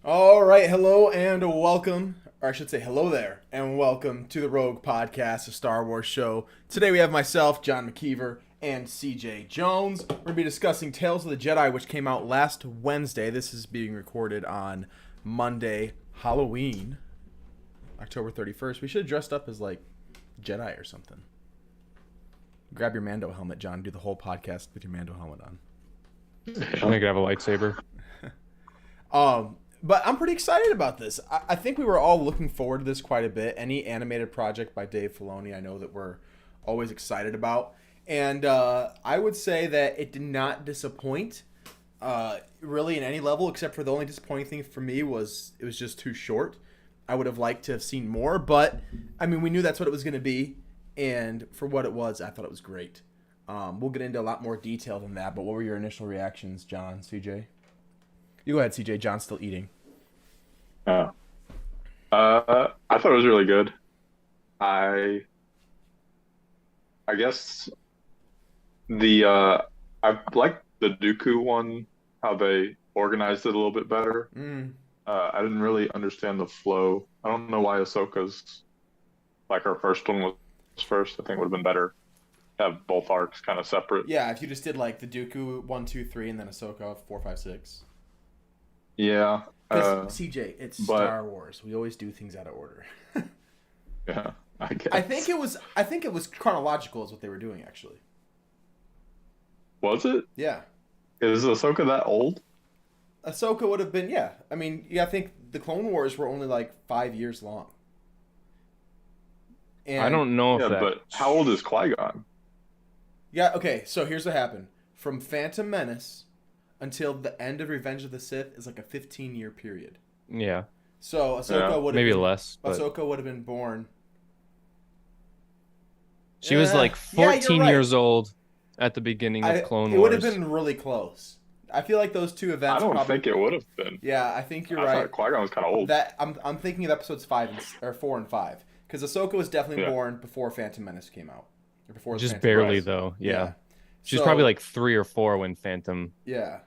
All right, hello and welcome, or I should say hello there, and welcome to the Rogue Podcast, a Star Wars show. Today we have myself, John McKeever, and CJ Jones. We're going to be discussing Tales of the Jedi, which came out last Wednesday. This is being recorded on Monday, Halloween, October 31st. We should have dressed up as, like, Jedi or something. Grab your Mando helmet, John. Do the whole podcast with your Mando helmet on. I think I have a lightsaber. But I'm pretty excited about this. I think we were all looking forward to this quite a bit. Any animated project by Dave Filoni, I know that we're always excited about. And I would say that it did not disappoint really in any level, except for the only disappointing thing for me was it was just too short. I would have liked to have seen more, but I mean, we knew that's what it was going to be. And for what it was, I thought it was great. We'll get into a lot more detail than that, but what were your initial reactions, John, CJ? You go ahead, CJ. John's still eating. Yeah. I thought it was really good. I I guess the I like the Dooku one, how they organized it a little bit better. Mm. I didn't really understand the flow. I don't know why Ahsoka's like her first one was first. I think it would have been better to have both arcs kind of separate. Yeah, if you just did like the Dooku 1, 2, 3, and then Ahsoka 4, 5, 6. Yeah. Because CJ, it's But Star Wars. We always do things out of order. yeah, I I think guess. it was. I think it was chronological, is what they were doing actually. Was it? Yeah, Is Ahsoka that old? Ahsoka would have been. Yeah, I mean, yeah, I think the Clone Wars were only like 5 years long, I and don't know if Yeah, that. but how old is Qui-Gon? yeah, okay. So here's what happened: from Phantom Menace until the end of Revenge of the Sith is like a 15-year period. Yeah, So Yeah. Ahsoka would have maybe been. less, but Ahsoka would have been born. she was like Yeah, you're 14 right. years old at the beginning of Clone It would have Wars. been really close. I feel like those two I events don't probably. think it would have been. Yeah, I think you're I right. thought Qui-Gon was kind of old. That I'm thinking of episodes 4 and 5 because Ahsoka was definitely Yeah. born before Phantom Menace came out, or before the Just Phantom barely Right. Menace. though. Yeah. Yeah, she was probably So like 3 or 4 when Phantom yeah,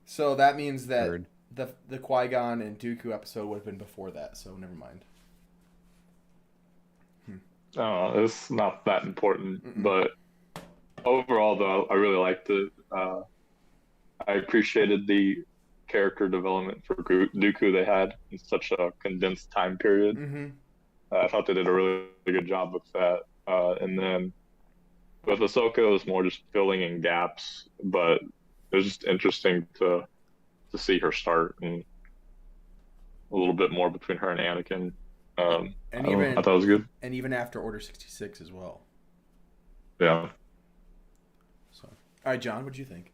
so that means that occurred. the Qui Gon and Dooku episode would have been before that. So never mind. Oh, it's not that important, Mm-mm. but overall, though, I really liked it. I appreciated the character development for Dooku they had in such a condensed time period. Mm-hmm. I thought they did a really good job with that. And then with Ahsoka, it was more just filling in gaps, but it was just interesting to see her start and a little bit more between her and Anakin. And I don't know, I even thought it was good. and even after Order 66 as well. Yeah. So all right, John, what do you think?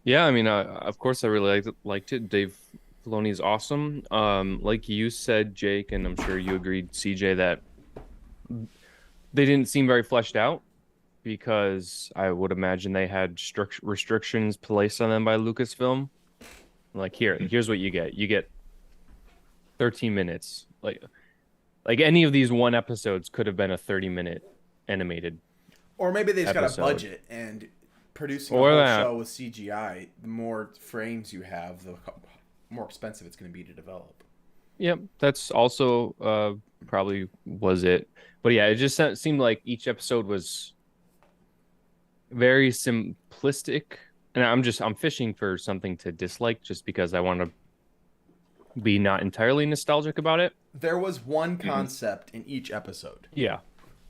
Yeah, I mean, of course, I really liked it. Dave Filoni's awesome. Like you said, Jake, and I'm sure you agreed, CJ, that they didn't seem very fleshed out because I would imagine they had restrictions placed on them by Lucasfilm. Like here's what you get. You get 13 minutes. Like any of these one episodes could have been a 30-minute animated Or maybe they just got a episode. budget and producing a Or whole that. show with CGI. The more frames you have, the more expensive it's going to be to develop. Yep, that's also probably was it. But yeah, it just seemed like each episode was very simplistic. And I'm fishing for something to dislike just because I want to be not entirely nostalgic about it. There was one Mhm. concept in each episode. Yeah. There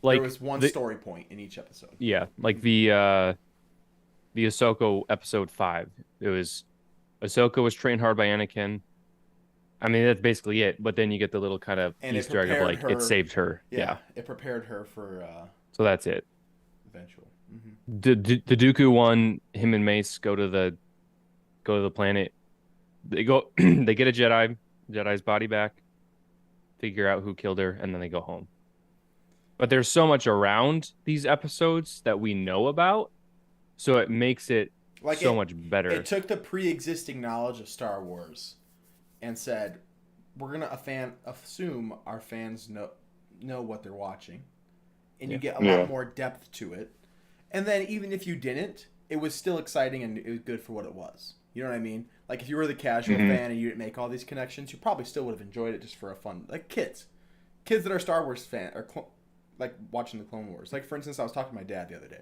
Like was one the story point in each episode. yeah, like the Ahsoka episode 5. It was Ahsoka was trained hard by Anakin. I mean, that's basically it. But then you get the little kind of And it Easter egg of prepared like it her. saved her. Yeah, Yeah. it prepared her for So that's it. eventual. The Dooku one, him and Mace go to the planet. They go they get a Jedi's body back, figure out who killed her, and then they go home. But there's so much around these episodes that we know about, so it makes it Like so it, much better. it took the pre-existing knowledge of Star Wars and said, "We're gonna assume our fans know what they're watching," and you Yeah. get a Yeah. lot more depth to it. And then even if you didn't, it was still exciting and it was good for what it was. You know what I mean? Like if you were the casual fan and you didn't make all these connections, you probably still would have enjoyed it just for a fun, like kids that are Star Wars fan or like watching the Clone Wars. Like for instance, I was talking to my dad the other day,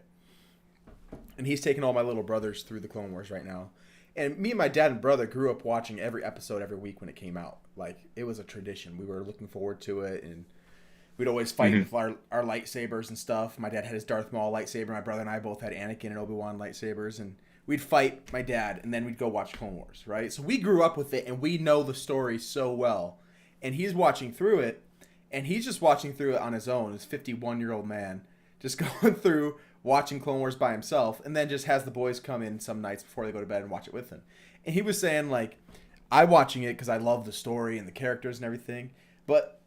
and he's taking all my little brothers through the Clone Wars right now. And me and my dad and brother grew up watching every episode every week when it came out. Like it was a tradition. We were looking forward to it, and we'd always fight with our lightsabers and stuff. My dad had his Darth Maul lightsaber. My brother and I both had Anakin and Obi-Wan lightsabers, and we'd fight my dad, and then we'd go watch Clone Wars, right? So we grew up with it, and we know the story so well. And he's watching through it, and he's just watching through it on his own. This 51-year-old man just going through watching Clone Wars by himself, and then just has the boys come in some nights before they go to bed and watch it with him. And he was saying, like, I'm watching it because I love the story and the characters and everything, but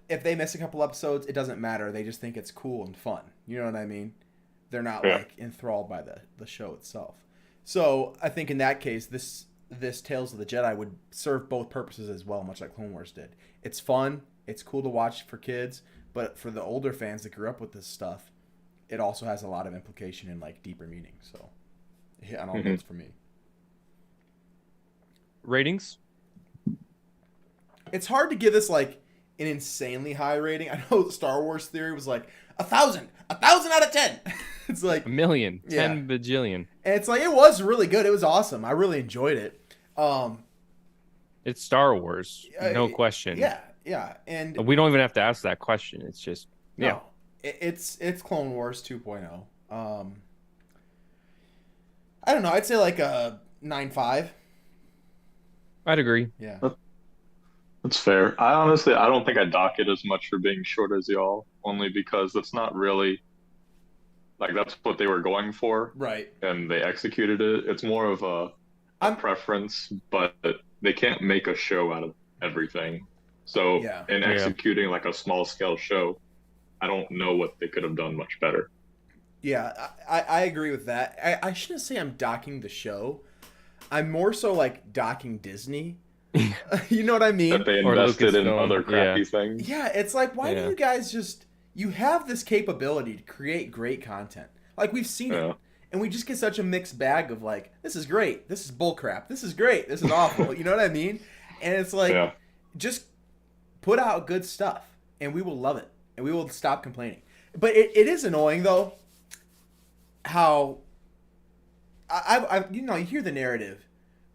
if they miss a couple episodes, it doesn't matter. They just think it's cool and fun. You know what I mean? They're not, like, enthralled by the show itself. So I think in that case, this Tales of the Jedi would serve both purposes as well, much like Clone Wars did. It's fun. It's cool to watch for kids, but for the older fans that grew up with this stuff, it also has a lot of implication and like deeper meaning. So, hit on all those for me. Ratings? It's hard to give this like an insanely high rating. I know Star Wars Theory was like 1,000 out of 10. It's like a million, 10 bajillion. And it's like it was really good. It was awesome. I really enjoyed it. It's Star Wars, no question. Yeah, and we don't even have to ask that question. It's just no, it's Clone Wars 2.0. I don't know. I'd say like a 9.5. I'd agree. Yeah, that's fair. I don't think I dock it as much for being short as y'all, only because that's not really like that's what they were going for, right? And they executed it. It's more of a preference, but they can't make a show out of everything. So in executing like a small scale show, I don't know what they could have done much better. Yeah, I agree with that. I shouldn't say I'm docking the show. I'm more so like docking Disney. You know what I mean? That they invested in other crappy things. Yeah, it's like, why do you guys you have this capability to create great content. Like, we've seen it. And we just get such a mixed bag of like, this is great, this is bullcrap, this is great, this is awful. You know what I mean? And it's like, just put out good stuff, and we will love it, and we will stop complaining. But it is annoying, though, how I you hear the narrative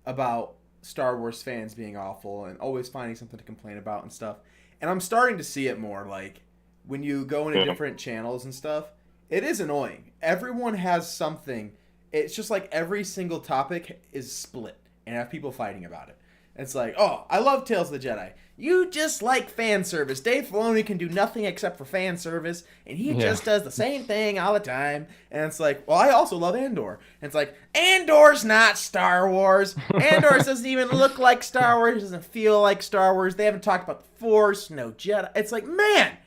about Star Wars fans being awful and always finding something to complain about and stuff. And I'm starting to see it more, like, when you go into different channels and stuff, it is annoying. Everyone has something. It's just like every single topic is split and have people fighting about it. It's like, oh, I love Tales of the Jedi. You just like fan service. Dave Filoni can do nothing except for fan service, and he just does the same thing all the time. And it's like, well, I also love Andor. And it's like, Andor's not Star Wars. Andor doesn't even look like Star Wars. It doesn't feel like Star Wars. They haven't talked about the Force, no Jedi. It's like, man,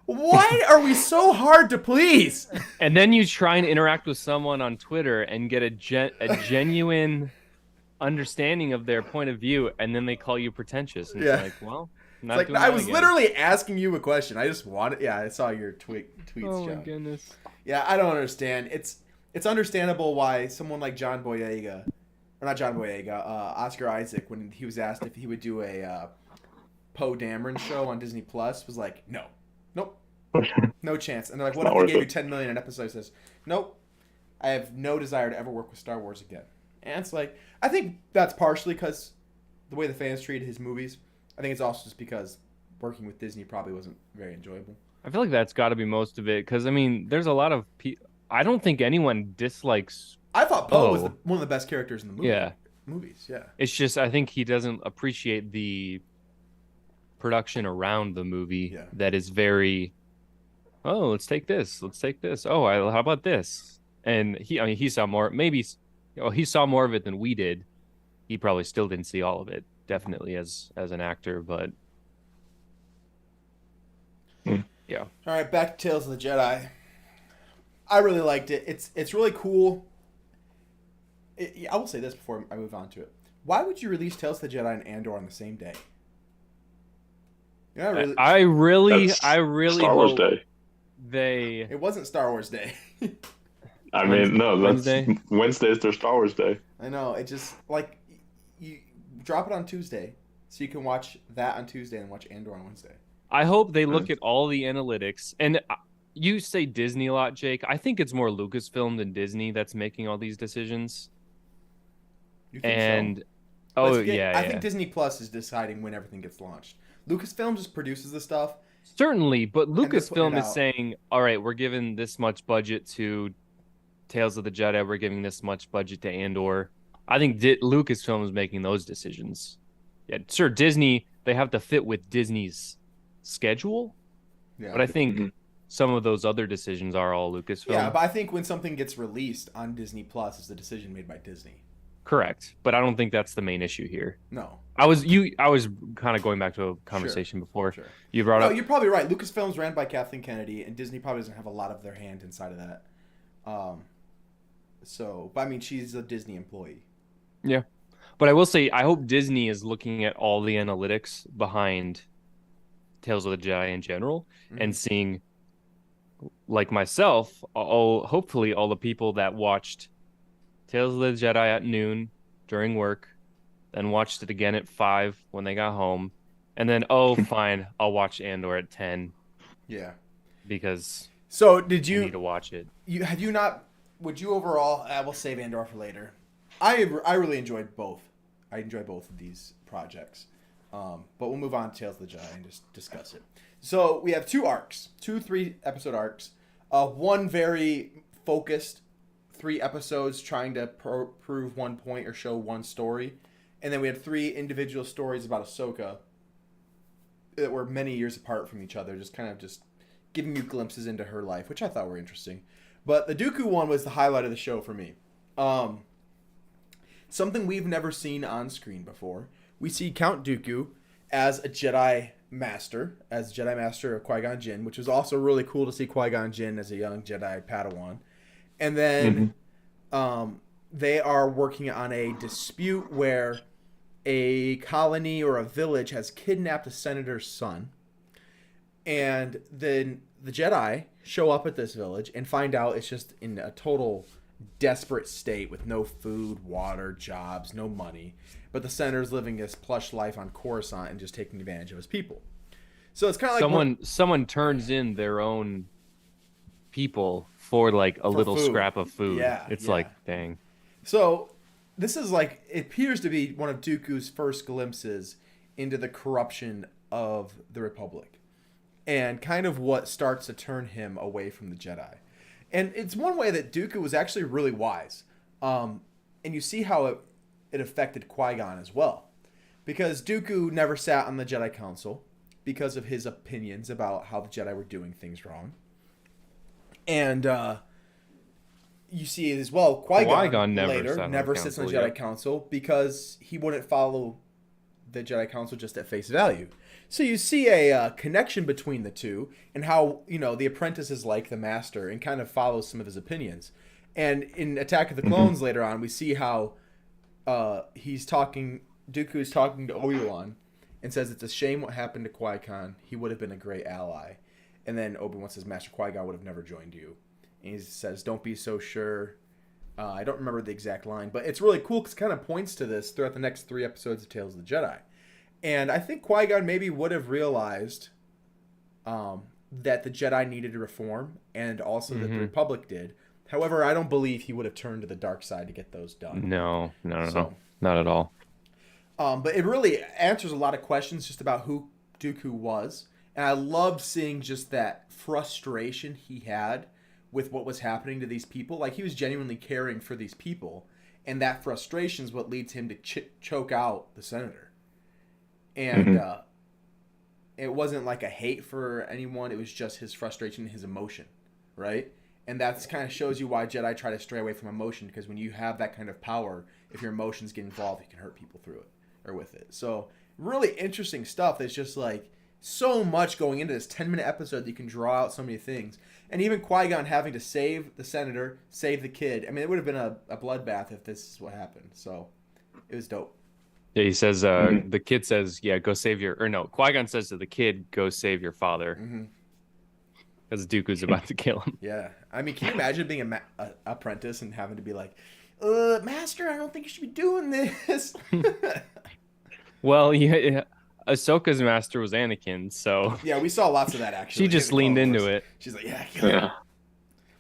why are we so hard to please? And then you try and interact with someone on Twitter and get a genuine understanding of their point of view, and then they call you pretentious. And it's like, well, not it's like, I was literally asking you a question. I just wanted, I saw your tweets. Oh my John. goodness. Yeah, I don't understand. It's understandable why someone like John Boyega, or not John Boyega, Oscar Isaac, when he was asked if he would do a Poe Dameron show on Disney Plus, was like, nope, no chance. And they're like, what if they gave you $10 million an episode? He says, nope, I have no desire to ever work with Star Wars again. And it's like, I think that's partially because the way the fans treated his movies. I think it's also just because working with Disney probably wasn't very enjoyable. I feel like that's got to be most of it, because I mean, there's a lot of I don't think anyone dislikes. I thought Poe was one of the best characters in the movie. Yeah. Movies. Yeah. It's just I think he doesn't appreciate the production around the movie that is very. Oh, let's take this. Oh, how about this? And he saw more. Maybe. He saw more of it than we did. He probably still didn't see all of it, definitely as an actor, but yeah. All right, back to Tales of the Jedi. I really liked it. It's really cool. I will say this before I move on to it. Why would you release Tales of the Jedi and Andor on the same day? I really Star Wars Day. It wasn't Star Wars Day. I mean, no, that's Wednesday is their Star Wars Day. I know. It just like you drop it on Tuesday, so you can watch that on Tuesday and watch Andor on Wednesday. I hope they Hmm. look at all the analytics. And you say Disney a lot, Jake. I think it's more Lucasfilm than Disney that's making all these decisions. You think so? And But oh yeah, I think yeah. Disney Plus is deciding when everything gets launched. Lucasfilm just produces the stuff, Certainly, but and they're putting it Lucasfilm is out. saying, "All right, we're giving this much budget to Tales of the Jedi. We're giving this much budget to Andor." I think Lucasfilm is making those decisions. Yeah, sure, Disney, they have to fit with Disney's schedule, Yeah. but I think Hmm. some of those other decisions are all Yeah, Lucasfilm. but I think when something gets released on Disney Plus, it's a decision made by Disney. Correct, but I don't think that's the main issue here. No. I was kind of going back to a Sure. conversation before Sure. you brought No, up. you're probably right. Lucasfilm's ran by Kathleen Kennedy, and Disney probably doesn't have a lot of their hand inside of that. Um, but I mean, she's a Disney employee. Yeah. But I will say, I hope Disney is looking at all the analytics behind Tales of the Jedi in general Hmm. and seeing, like myself, hopefully all the people that watched Tales of the Jedi at noon during work, then watched it again at 5 when they got home, and then, oh, fine, I'll watch Andor at 10 Yeah. because So did I need you to watch it. you have you not? Would you overall? I will save Andor for later. I really enjoyed both. I enjoyed both of these projects. But we'll move on to Tales of the Jedi and just discuss it. So we have two arcs, two 3 episode arcs. One very focused 3 episodes trying to prove one point or show one story, and then we had 3 individual stories about Ahsoka that were many years apart from each other, just kind of just giving you glimpses into her life, which I thought were interesting. But the Dooku one was the highlight of the show for me. Um, Something we've never seen on screen before. We see Count Dooku as a Jedi Master, as Jedi Master of Qui Gon Jinn, which was also really cool to see Qui Gon Jinn as a young Jedi Padawan. And then Hmm. they are working on a dispute where a colony or a village has kidnapped a senator's son, and then the Jedi show up at this village and find out it's just in a total desperate state with no food, water, jobs, no money. But the senator's living this plush life on Coruscant and just taking advantage of his people. So it's kind of like Someone turns in their own people for like a for little food. scrap of food. Yeah, It's yeah. like, dang. So this is like it appears to be one of Dooku's first glimpses into the corruption of the Republic, and kind of what starts to turn him away from the Jedi. And it's one way that Dooku was actually really wise. And you see how it affected Qui Gon as well. Because Dooku never sat on the Jedi Council because of his opinions about how the Jedi were doing things wrong. And you see as well, Qui Gon Qui-Gon never later sat on the never sits on the council, Jedi yep. Council because he wouldn't follow the Jedi Council just at face value. So you see a connection between the two, and how the apprentice is like the master and kind of follows some of his opinions. And in Attack of the Hmm. Clones later on, we see how he's talking. Dooku is talking to Obi-Wan and says it's a shame what happened to Qui-Gon. He would have been a great ally. And then Obi-Wan says Master Qui-Gon would have never joined you. And he says, "Don't be so sure." I don't remember the exact line, but it's really cool because it kind of points to this throughout the next 3 episodes of Tales of the Jedi. And I think Qui-Gon maybe would have realized that the Jedi needed to reform, and also that the Hmm. Republic did. However, I don't believe he would have turned to the dark side to get those done. No, no, no, no. So, Not at all. but it really answers a lot of questions just about who Dooku was. And I loved seeing just that frustration he had with what was happening to these people. Like, he was genuinely caring for these people. And that frustration is what leads him to choke out the senator. And Hmm. it wasn't like a hate for anyone. It was just his frustration, his emotion, right? And that's kind of shows you why Jedi try to stray away from emotion, because when you have that kind of power, if your emotions get involved, you can hurt people through it or with it. So really interesting stuff. There's just like so much going into this 10-minute episode that you can draw out so many things. And even Qui-Gon having to save the senator, save the kid. I mean, it would have been a bloodbath if this is what happened. So it was dope. Yeah, he says, Hmm. the kid says, yeah, go save your, or no, Qui-Gon says to the kid, go save your father, Hmm. because Dooku's about to kill him. Yeah. I mean, can you imagine being a apprentice and having to be like, Master, I don't think you should be doing this. Well, yeah, Ahsoka's master was Anakin, so Yeah, we saw lots of that actually. she just in the Clone leaned into Wars. it. She's like, yeah, kill him. Yeah.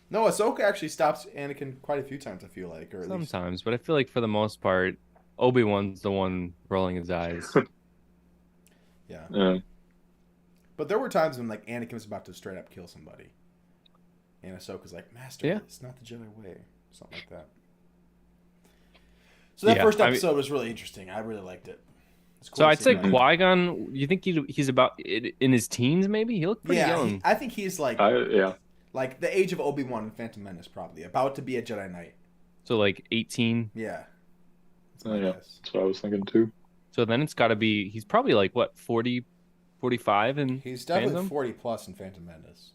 No, Ahsoka actually stops Anakin quite a few times, I feel like. Or at least. Sometimes, but I feel like for the most part, Obi-Wan's the one rolling his eyes. Yeah. Yeah. But there were times when like Anakin was about to straight up kill somebody. And Ahsoka's like, Master, Yeah. it's not the Jedi way. Something like that. So that Yeah, first I mean- episode was really interesting. I really liked it. It's cool So to I'd see say that. Qui-Gon, you think he's about in his teens maybe? He looked pretty Yeah, young. I think he's like Yeah. like the age of Obi-Wan and Phantom Menace, probably. About to be a Jedi Knight. So like 18. Yeah. That's Oh, my yeah. guess. That's what I was thinking too. So then it's got to be he's probably like what 40 45 in He's definitely fandom? 40 plus in Phantom Menace.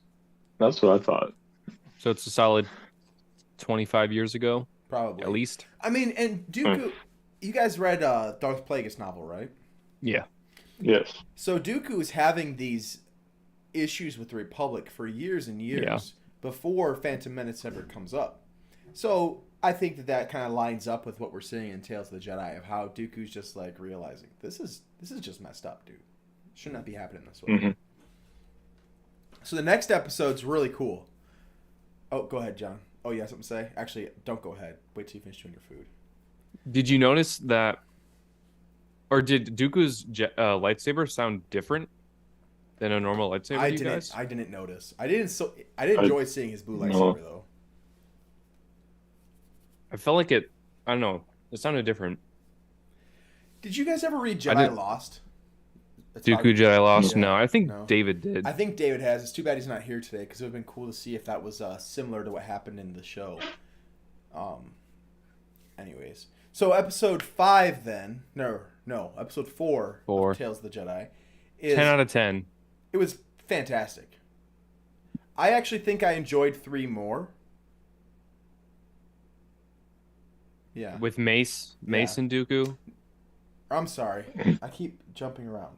That's what I thought. So it's a solid 25 years ago Probably. at least. I mean, and Dooku, you guys read Darth Plagueis novel, right? Yeah. Yes. So Dooku is having these issues with the Republic for years and years Yeah. before Phantom Menace ever comes up. So I think that kind of lines up with what we're seeing in Tales of the Jedi of how Dooku's just like realizing this is just messed up, dude. Should not be happening this way. Mhm. So the next episode's really cool. Oh, go ahead, John. Oh, you have something to say? Actually, don't go ahead. Wait till you finish doing your food. Did you notice that or did Dooku's lightsaber sound different than a normal lightsaber I to you didn't. guys? I didn't notice. I didn't enjoy seeing his blue lightsaber though. I felt like it I don't know. It sounded different. Did you guys ever read I Jedi did- Lost? It's Dooku about- Jedi Lost? Yeah. No, I think No. David did. I think David has. It's too bad he's not here today because it would have been cool to see if that was similar to what happened in the show. Anyways, so episode 5 then. No, episode 4. Four. Of Tales of the Jedi. Is 10 out of 10. It was fantastic. I actually think I enjoyed 3 more. Yeah. With Mace Yeah. and Dooku. I'm sorry. I keep jumping around.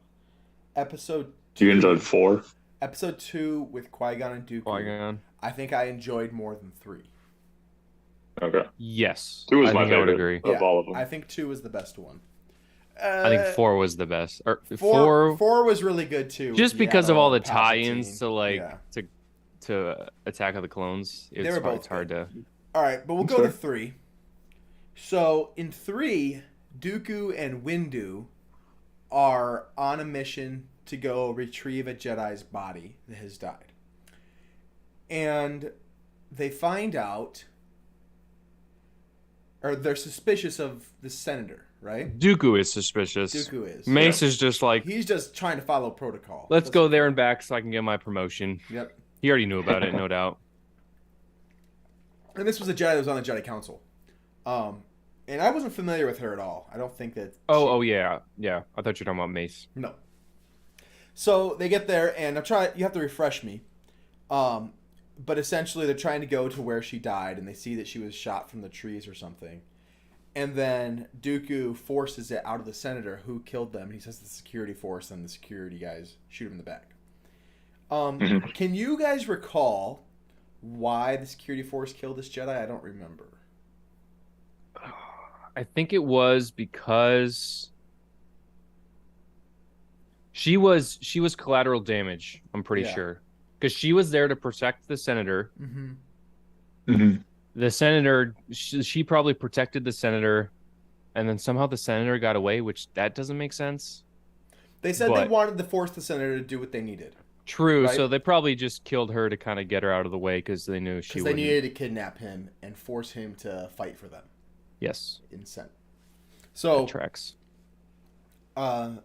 Episode 2. You enjoyed 4? Episode 2 with Qui-Gon and Dooku. Qui-Gon. I think I enjoyed more than 3. Okay. Yes. 2 was I my think I would favorite agree. of all of them. I think 2 was the best one. I think 4 was the best. Or 4 was really good too. just with because of all the Yaddle, tie-ins Palpatine. to like Yeah. to Attack of the Clones. They It's were hard, both it's hard to. All right, but we'll go Sure. to 3. So in 3, Dooku and Windu are on a mission to go retrieve a Jedi's body that has died. And they find out, or they're suspicious of the senator, right? Dooku is suspicious. Dooku is. Mace is just like, He's just trying to follow protocol. let's go there and back so I can get my promotion. Yep. He already knew about it, no doubt. And this was a Jedi that was on the Jedi Council. And I wasn't familiar with her at all. I don't think that... Oh yeah. I thought you were talking about Mace. No. So they get there, and you have to refresh me. But essentially, they're trying to go to where she died, and they see that she was shot from the trees or something. And then Dooku forces it out of the senator who killed them. He says the security force, and the security guys shoot him in the back. Can you guys recall why the security force killed this Jedi? I don't remember. I think it was because she was collateral damage, I'm pretty Yeah. sure. Because she was there to protect the senator. Mm-hmm. Mm-hmm. The senator, she probably protected the senator, and then somehow the senator got away, which that doesn't make sense. They said they But- wanted to force the senator to do what they needed. True, Right. so they probably just killed her to kind of get her out of the way because they knew she Because they wouldn't. needed to kidnap him and force him to fight for them Yes, in Senate. that So, tracks. but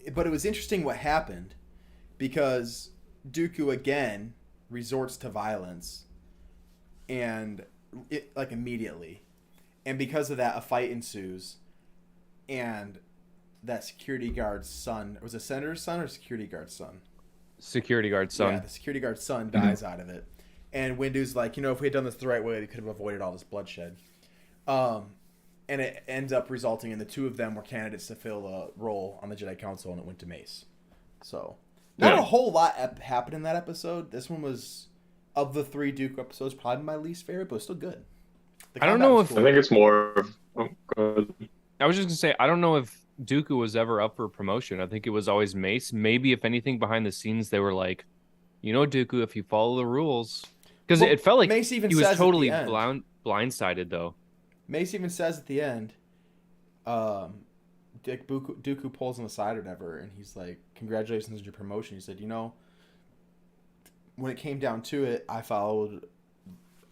it was interesting what happened because Dooku again resorts to violence and like immediately. And because of that, a fight ensues. And that security guard's son, was it senator's son or security guard's son? Security guard son. Yeah, the security guard's son dies out of it. And Windu's like, if we had done this the right way, we could have avoided all this bloodshed. And it ends up resulting in the two of them were candidates to fill a role on the Jedi Council, and it went to Mace. So, not Yeah. a whole lot happened in that episode. This one was, of the 3 Dooku episodes, probably my least favorite, but it was still good. The I don't combat know was if I cool. think it's more of. Oh, go ahead. I was just gonna say I don't know if Dooku was ever up for promotion. I think it was always Mace. Maybe if anything behind the scenes they were like, Dooku, if you follow the rules, because Well, it felt like Mace even he was says at the totally end. blindsided though. Mace even says at the end, um, Dooku pulls him aside or whatever, and he's like, "Congratulations on your promotion." He said, when it came down to it, I followed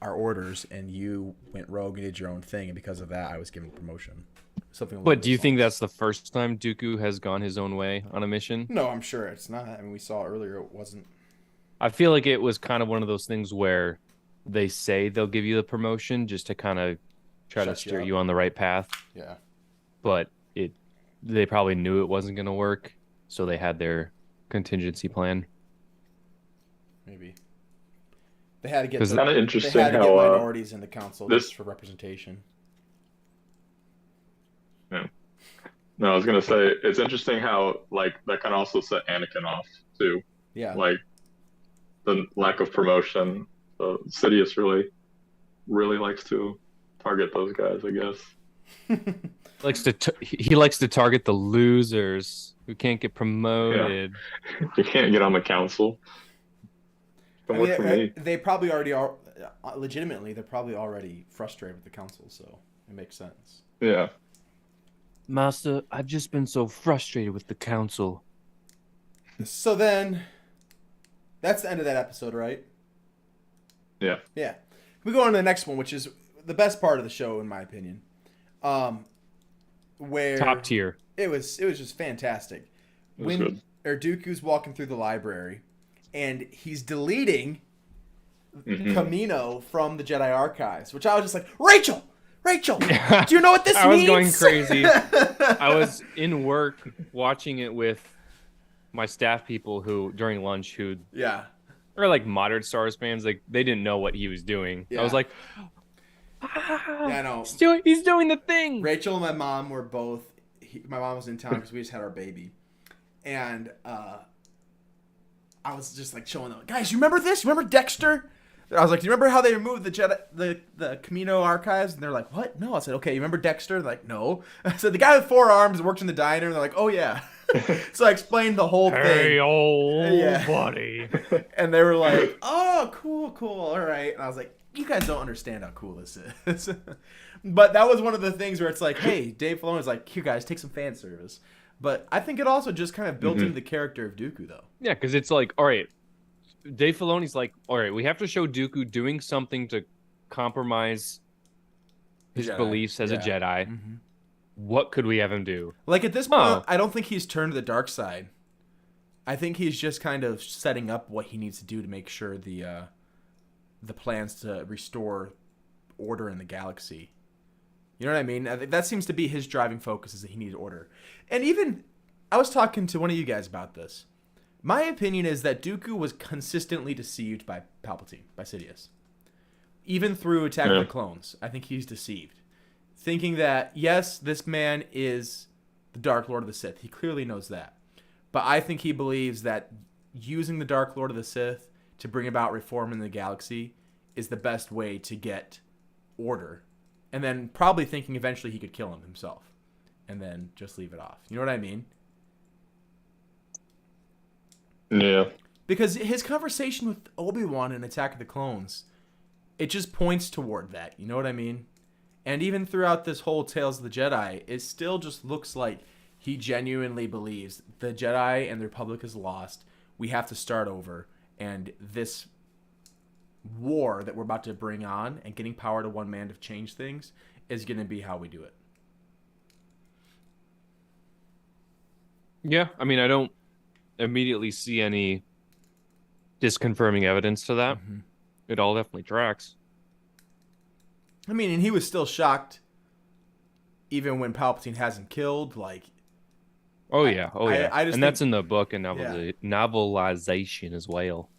our orders, and you went rogue and did your own thing, and because of that, I was given promotion. Something along But do those you think lines. that's the first time Dooku has gone his own way on a mission? No, I'm sure it's not. I mean, we saw earlier it wasn't. I feel like it was kind of one of those things where they say they'll give you the promotion just to kind of try to Shut you steer up. you on the right path, Yeah, but they probably knew it wasn't going to work, so they had their contingency plan. maybe they had to get 'Cause the, Kind of they interesting had to get how minorities in the council this. just for representation. Yeah. No, I was gonna say it's interesting how like that can also set Anakin off too. Yeah, Like the lack of promotion. So Sidious really likes to target those guys, I guess. He likes to target the losers who can't get Yeah, promoted. you can't get on the council. I Don't mean, work for me. they probably already are. Legitimately, they're probably already frustrated with the council, so it makes sense. Yeah. Master, I've just been so frustrated with the council. So then, that's the end of that episode, right? Yeah. Yeah. We go on to the next one, which is the best part of the show, in my opinion. Where Top tier. it was just fantastic. It was When good. Dooku's walking through the library, and he's deleting Mhm. Camino from the Jedi archives, which I was just like, Rachel, do you know what this I was means? going crazy. I was in work watching it with my staff people who during lunch who Yeah. are like moderate Star Wars fans, like they didn't know what he was doing. Yeah. I was like, Yeah, I know. he's doing the thing. Rachel and my mom were both. My mom was in town because we just had our baby, and I was just like showing them, guys. You remember this? You remember Dexter? I was like, do you remember how they removed the Jedi, the Camino archives? And they're like, what? No. I said, okay. You remember Dexter? They're like, no. I said, the guy with 4 arms worked in the diner. And they're like, oh yeah. So I explained the whole thing. old Yeah. buddy. And they were like, oh, cool. All right. And I was like, you guys don't understand how cool this is. But that was one of the things where it's like, hey, Dave Filoni's like, here, guys, take some fan service. But I think it also just kind of built into the character of Dooku, though. Yeah, because it's like, all right, Dave Filoni's like, all right, we have to show Dooku doing something to compromise his Jedi. beliefs as a Yeah. Jedi. Mm-hmm. What could we have him do? Like, at this point, Oh. I don't think he's turned to the dark side. I think he's just kind of setting up what he needs to do to make sure the plans to restore order in the galaxy. You know what I mean? I think that seems to be his driving focus, is that he needs order. And even, I was talking to one of you guys about this. My opinion is that Dooku was consistently deceived by Palpatine, by Sidious. Even through Attack of the Clones, I think he's deceived. Thinking that, yes, this man is the Dark Lord of the Sith. He clearly knows that. But I think he believes that using the Dark Lord of the Sith to bring about reform in the galaxy is the best way to get order. And then probably thinking eventually he could kill him himself. And then just leave it off. You know what I mean? Yeah. Because his conversation with Obi-Wan in Attack of the Clones, it just points toward that. You know what I mean? And even throughout this whole Tales of the Jedi, it still just looks like he genuinely believes the Jedi and the Republic is lost. We have to start over. And this war that we're about to bring on and getting power to one man to change things is going to be how we do it. Yeah, I mean, I don't immediately see any disconfirming evidence to that. Mm-hmm. It all definitely tracks. I mean, and he was still shocked even when Palpatine hasn't killed. Like, Oh yeah, I just and that's think- in the book and Yeah. novelization as well.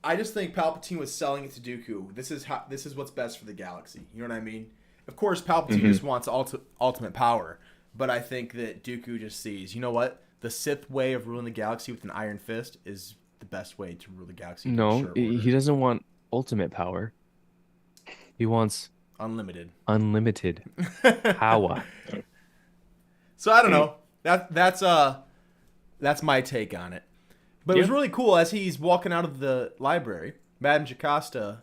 I just think Palpatine was selling it to Dooku. This is what's best for the galaxy. You know what I mean? Of course, Palpatine just wants ultimate power, but I think that Dooku just sees, you know what? The Sith way of ruling the galaxy with an iron fist is the best way to rule the galaxy. No, Ensure he order. doesn't want ultimate power. He wants Unlimited. Unlimited power. So I don't know. That's my take on it. But it was Yeah. really cool as he's walking out of the library. Madame Jocasta,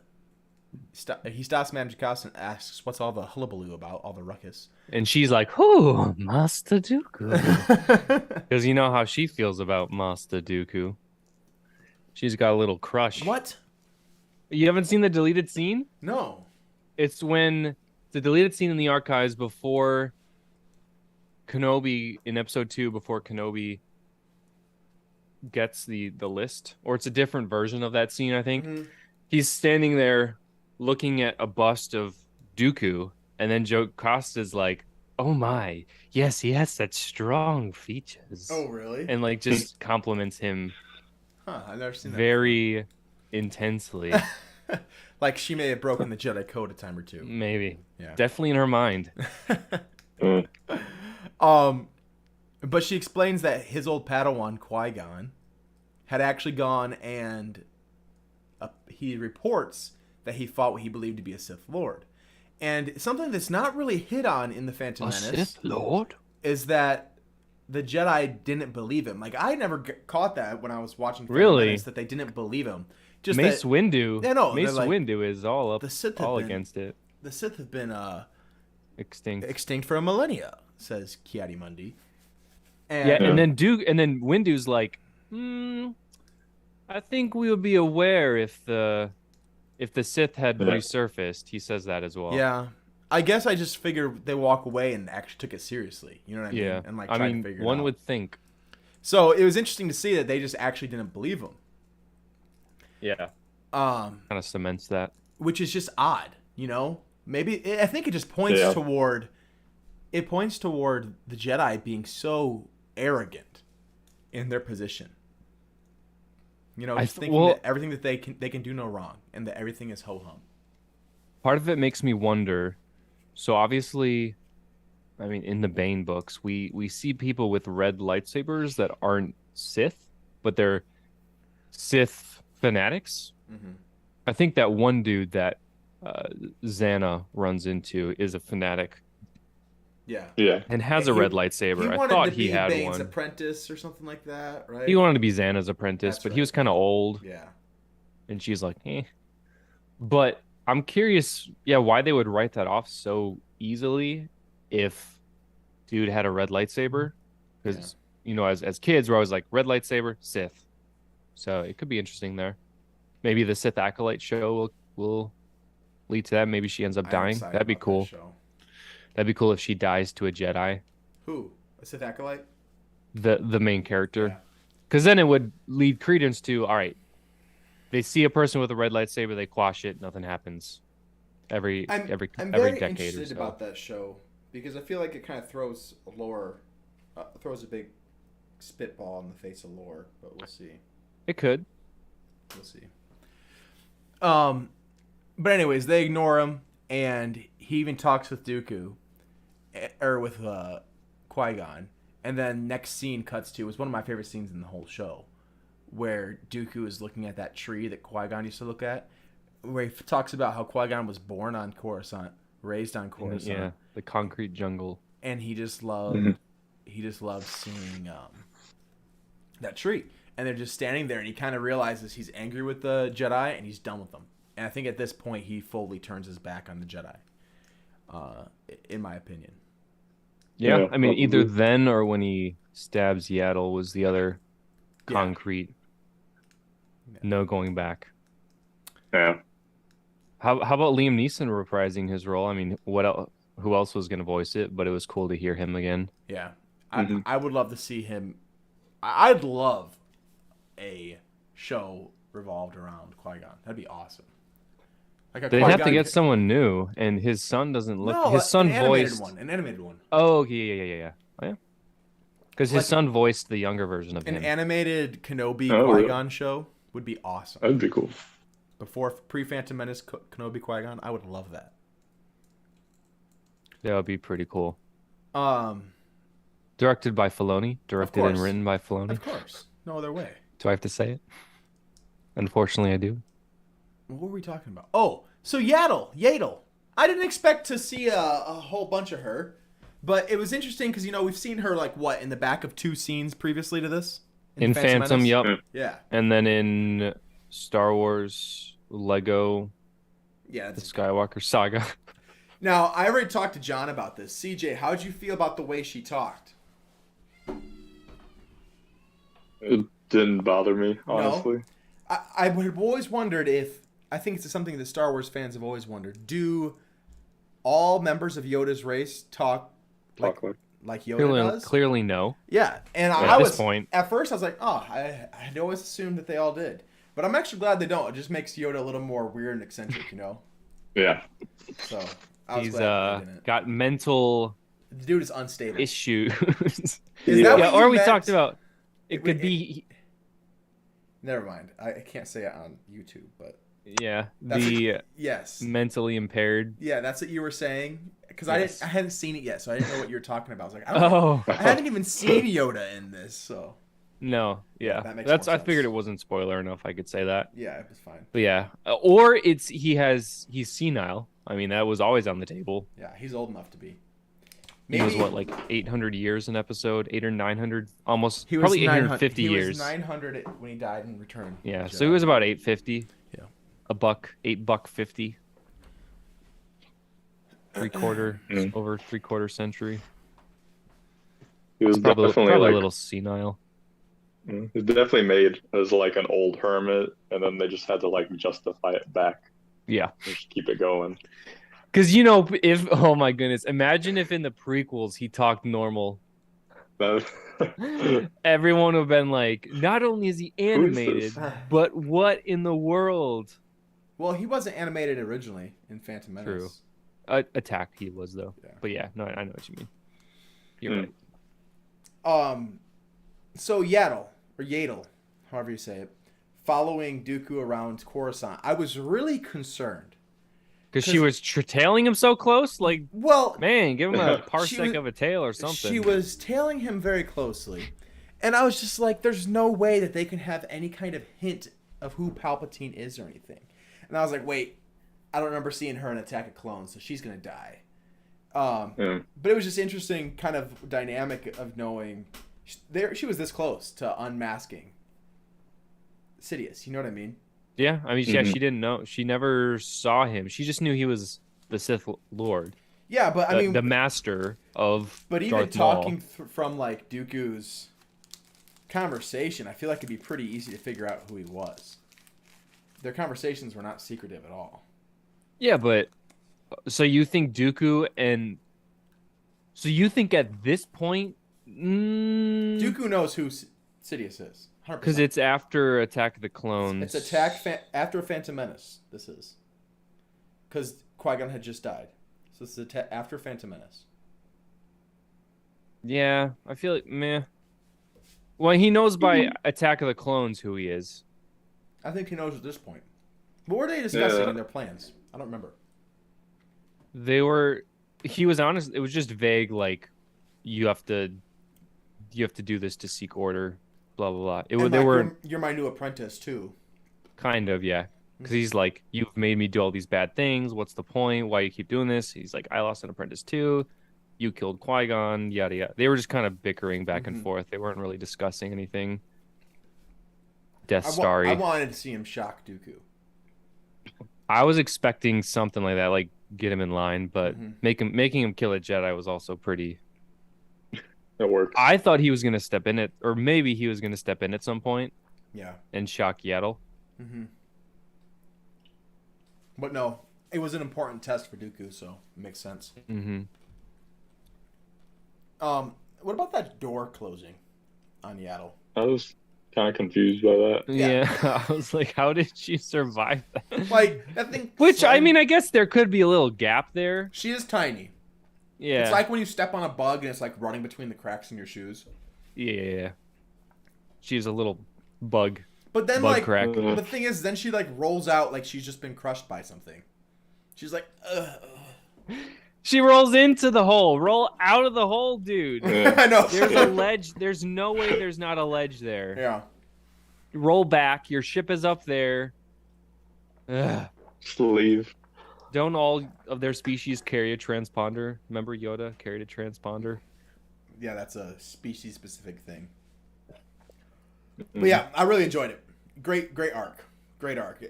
he stops Madame Jocasta and asks, "What's all the hullabaloo about? All the ruckus?" And she's like, "Who, Master Dooku?" Because you know how she feels about Master Dooku. She's got a little crush. What? You haven't seen the deleted scene? No. It's when the deleted scene in the archives before Kenobi in episode 2, before Kenobi gets the list, or it's a different version of that scene, I think. Mhm. He's standing there looking at a bust of Dooku, and then Joe Costa's like, "Oh my, yes, he has such strong features." Oh, really? And like just compliments him Huh, I've never seen that. very intensely. Like she may have broken the Jedi code a time or two. Maybe. Yeah. Definitely in her mind. But she explains that his old Padawan Qui-Gon had actually gone and he reports that he fought what he believed to be a Sith Lord. And something that's not really hit on in the Phantom Menace Lord? is that the Jedi didn't believe him. Like I never caught that when I was watching Phantom Really? Menace, that they didn't believe him. Just Mace that Windu. Yeah, no, Mace they're like, Windu is all up, the Sith have all been- against it. the Sith have been Extinct. extinct for a millennia, says Kiadi Mundi. And Yeah, and then Windu's like, I think we would be aware if the Sith had resurfaced. He says that as well. yeah. I guess I just figured they walk away and actually took it seriously. You know what I mean? Yeah. And like I tried mean, to figure it one out. would think. So it was interesting to see that they just actually didn't believe him. Yeah. Um, Kind of cements that. which is just odd, you know? Maybe I think it just points toward the Jedi being so arrogant in their position. You know, just thinking that everything that they can do no wrong and that everything is ho hum. Part of it makes me wonder. So obviously, I mean, in the Bane books, we see people with red lightsabers that aren't Sith, but they're Sith fanatics. Mm-hmm. I think that one dude that Xana runs into is a fanatic. Yeah. Yeah. And has a red lightsaber. I thought he had Bane's one. apprentice or something like that, right? He wanted to be Xana's apprentice, That's but right. he was kind of old. Yeah. And she's like, eh. But I'm curious, why they would write that off so easily if dude had a red lightsaber. Because, as kids, we're always like, red lightsaber, Sith. So it could be interesting there. Maybe the Sith Acolyte show will lead to that. Maybe she ends up dying. That'd be cool. That'd be cool if she dies to a Jedi. Who? A Sith Acolyte? The main character. Yeah. Because then it would lead credence to, all right, they see a person with a red lightsaber, they quash it, nothing happens. Every I'm decade very or interested so. about that show because I feel like it kind of throws a big spitball in the face of lore, but we'll see. It could. We'll see. But anyways, they ignore him, and he even talks with Dooku, or with Qui-Gon, and then next scene cuts to was one of my favorite scenes in the whole show, where Dooku is looking at that tree that Qui-Gon used to look at, where he talks about how Qui-Gon was born on Coruscant, raised on Coruscant, Yeah, the concrete jungle. and he just loved seeing that tree. And they're just standing there, and he kind of realizes he's angry with the Jedi, and he's done with them. And I think at this point, he fully turns his back on the Jedi, in my opinion. Yeah, I mean, either then or when he stabs Yaddle was the other concrete. No going back. Yeah. How about Liam Neeson reprising his role? I mean, who else was going to voice it? But it was cool to hear him again. Yeah. I would love to see him. I'd love a show revolved around Qui-Gon. That'd be awesome. Like They'd have to get someone new, and his son doesn't look. No, his son voiced an animated one. Oh, yeah. Oh, yeah. Because his son voiced the younger version of him. An animated Kenobi Oh, Qui-Gon show would be awesome. That'd be cool. Before pre-Phantom Menace Kenobi Qui-Gon, I would love that. That would be pretty cool. Um, Directed by Filoni. Directed and course. written by Filoni. of course, no other way. Do I have to say it? Unfortunately, I do. What were we talking about? Oh, so Yaddle. I didn't expect to see a whole bunch of her, but it was interesting because we've seen her like what in the back of 2 scenes previously to this In Phantom, Menace? yup. Yeah, And then in Star Wars Lego, yeah. the Skywalker saga. Now I already talked to John about this. CJ, how'd you feel about the way she talked? It didn't bother me, honestly. I would have always wondered if I think it's something that Star Wars fans have always wondered. Do all members of Yoda's race talk like Yoda does? Clearly no. Yeah, and At this point, at first I was like, oh, I had always assumed that they all did, but I'm actually glad they don't. It just makes Yoda a little more weird and eccentric, Yeah. So I was he's glad they didn't. got mental The dude is unstable. issues. Is that Yeah, what you or we meant? talked about it could be Never mind. I can't say it on YouTube, but yeah, That's the yes. mentally impaired. Yeah, that's what you were saying. Because Yes. I hadn't seen it yet, so I didn't know what you were talking about. I was like, Oh I hadn't even seen Yoda in this, so no, yeah, that makes that's more I figured sense. it wasn't spoiler enough. I could say that. yeah, it was fine. But yeah, or he's senile. I mean, that was always on the table. Yeah, he's old enough to be. He was what, like 800 years an episode, 800 or 900, almost He was probably 900 850 he years. was 900 when he died in Return. Yeah, of the so he Jedi. was about 850. Yeah. $8.50. Mm. Over 3/4 century. He was Probably definitely a like little senile. he's definitely made as like an old hermit, and then they just had to like justify it back, Yeah. just keep it going. Because, if, oh my goodness, imagine if in the prequels he talked normal. That- Everyone would have been like, not only is he animated, this? but what in the world? Well, he wasn't animated originally in Phantom Menace. True. Attack he was, though. Yeah. But yeah, no, I know what you mean. You're Mm. right. So Yaddle, however you say it, following Dooku around Coruscant, I was really concerned. Because she was tailing him so close? Like, Well, man, give him a She parsec was- of a tail or something. she was tailing him very closely, and I was just like, "There's no way that they can have any kind of hint of who Palpatine is or anything." And I was like, "Wait, I don't remember seeing her in Attack of Clones, so she's gonna die." Yeah. But it was just interesting, kind of dynamic of knowing she was this close to unmasking Sidious. You know what I mean? Yeah, I mean, yeah, Mhm. she didn't know. She never saw him. She just knew he was the Sith Lord, Yeah, but I mean, the master of but even Darth Maul. talking from like Dooku's conversation, I feel like it'd be pretty easy to figure out who he was. Their conversations were not secretive at all. Yeah, but so you think Dooku and so you think at this point, Dooku knows who Sidious is. 100%. because it's after Attack of the Clones. It's after Phantom Menace. This is because Qui-Gon had just died, so this is after Phantom Menace. Yeah, I feel like meh. Well, he knows by Attack of the Clones who he is. I think he knows at this point. What were they discussing Yeah. in their plans? I don't remember. He was honest. It was just vague, like you have to do this to seek order, blah blah blah. And They like, were you're my new apprentice too. kind of, yeah. Because he's like, you've made me do all these bad things. What's the point? Why you keep doing this? He's like, I lost an apprentice too. You killed Qui-Gon, yada yada. They were just kind of bickering back and Mhm. forth. They weren't really discussing anything. Death I Starry. wanted to see him shock Dooku. I was expecting something like that, like get him in line, but Mhm. making him kill a Jedi was also pretty. It worked. I thought he was gonna step in it, or maybe he was gonna step in at some point Yeah. and shock Yaddle. Mm-hmm. But no, it was an important test for Dooku, so it makes sense. Mm-hmm. What about that door closing on Yaddle? I was kind of confused by that. Yeah. Yeah, I was like, how did she survive that? Like that thing. Which I mean, I guess there could be a little gap there. she is tiny. Yeah. It's like when you step on a bug and it's like running between the cracks in your shoes. Yeah. She's a little bug. But then, Bug like, crack. the thing is, then she like rolls out like she's just been crushed by something. She's like, ugh. She rolls into the hole. Roll out of the hole, dude. Yeah. I know. There's a ledge. There's no way there's not a ledge there. Yeah. Roll back. Your ship is up there. Ugh. Just leave. Don't all of their species carry a transponder? Remember Yoda carried a transponder? Yeah, that's a species specific thing. Mm-hmm. But yeah, I really enjoyed it. Great arc. Great arc.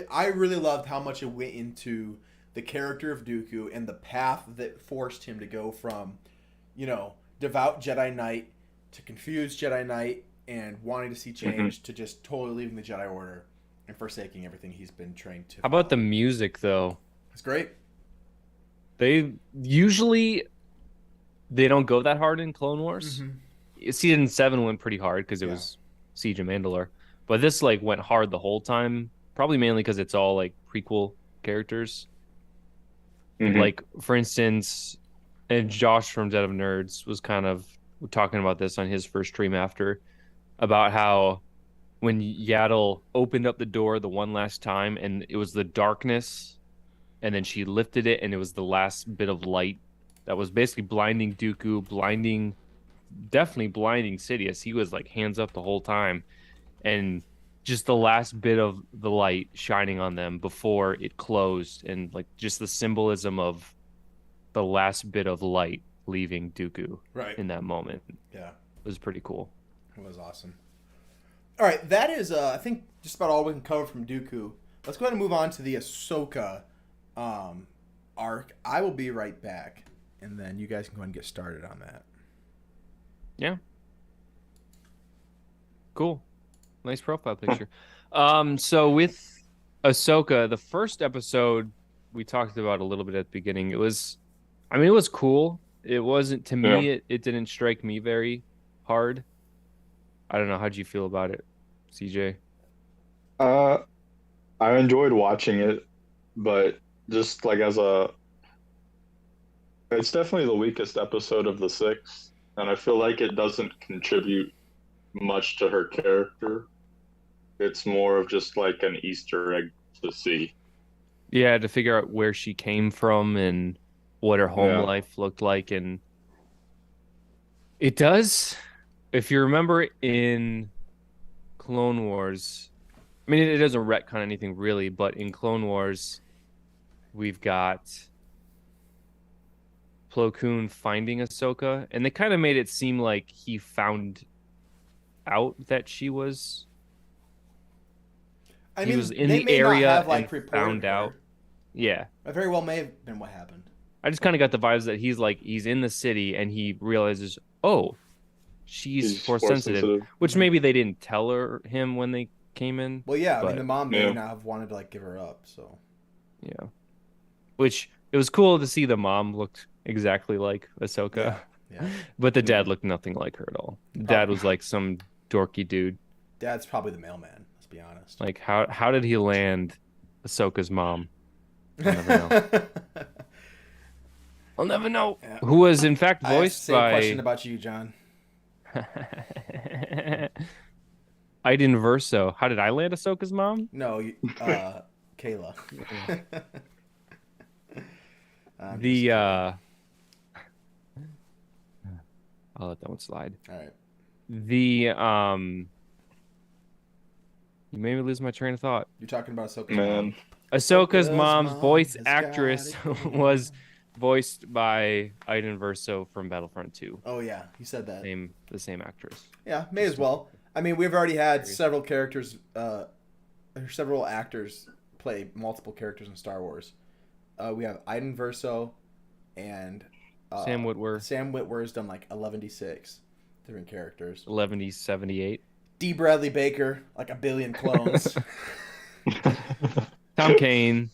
I really loved how much it went into the character of Dooku and the path that forced him to go from, devout Jedi Knight to confused Jedi Knight and wanting to see change to just totally leaving the Jedi Order and forsaking everything he's been trained to. How about the music though? It's great. They don't go that hard in Clone Wars. Season 7 went pretty hard because it was Siege of Mandalore, but this went hard the whole time. Probably mainly because it's all prequel characters. Like for instance, and Josh from Dead of Nerds was kind of talking about this on his first stream after, about how when Yaddle opened up the door the one last time and it was the darkness, and then she lifted it and it was the last bit of light that was basically blinding Dooku, definitely blinding Sidious. He was hands up the whole time, and just the last bit of the light shining on them before it closed, and just the symbolism of the last bit of light leaving Dooku in that moment. Yeah, it was pretty cool. It was awesome. All right, that is I think just about all we can cover from Dooku. Let's go ahead and move on to the Ahsoka arc. I will be right back, and then you guys can go ahead and get started on that. Yeah. Cool. Nice profile picture. So with Ahsoka, the first episode we talked about a little bit at the beginning. It was cool. It wasn't, to me, it didn't strike me very hard. I don't know. How'd you feel about it, CJ? I enjoyed watching it, but just it's definitely the weakest episode of the 6, and I feel like it doesn't contribute much to her character. It's more of just an Easter egg to see. Yeah, to figure out where she came from and what her home life looked like. And it does, if you remember in Clone Wars, it doesn't retcon anything really, but in Clone Wars, we've got Plo Koon finding Ahsoka, and they kind of made it seem like he found out that she was... he was in the area and found out. Yeah. That very well may have been what happened. I just kind of got the vibes that he's in the city and he realizes, oh, she's force sensitive, which maybe they didn't tell him when they came in. Well, yeah, the mom may not have wanted to give her up, so. Yeah. Which, it was cool to see the mom looked exactly like Ahsoka. Yeah. But the dad looked nothing like her at all. The dad was some dorky dude. Dad's probably the mailman, let's be honest. How did he land Ahsoka's mom? I'll never know. I'll never know. Yeah. Who was in fact voiced by... Same question about you, John. Iden Verso. How did I land Ahsoka's mom? No, Kayla. I'll let that one slide. All right. You made me lose my train of thought. You're talking about Ahsoka's mom. Ahsoka's mom's voice actress was voiced by Iden Verso from Battlefront 2. Oh yeah, he said that. The same actress. Yeah, may as well. We've already had several characters, several actors play multiple characters in Star Wars. We have Iden Verso and Sam Witwer. Sam Witwer's done 11d6 different characters. 11d78. D. Bradley Baker, a billion clones. Tom Kane.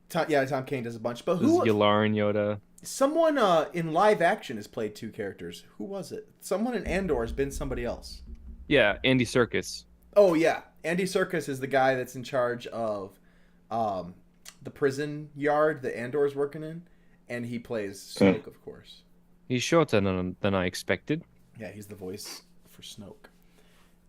Tom Kane does a bunch. But who? Yularen Yoda. Someone in live action has played 2 characters. Who was it? Someone in Andor has been somebody else. Yeah, Andy Serkis. Oh yeah, Andy Serkis is the guy that's in charge of the prison yard that Andor's working in, and he plays Snoke, of course. He's shorter than I expected. Yeah, he's the voice for Snoke.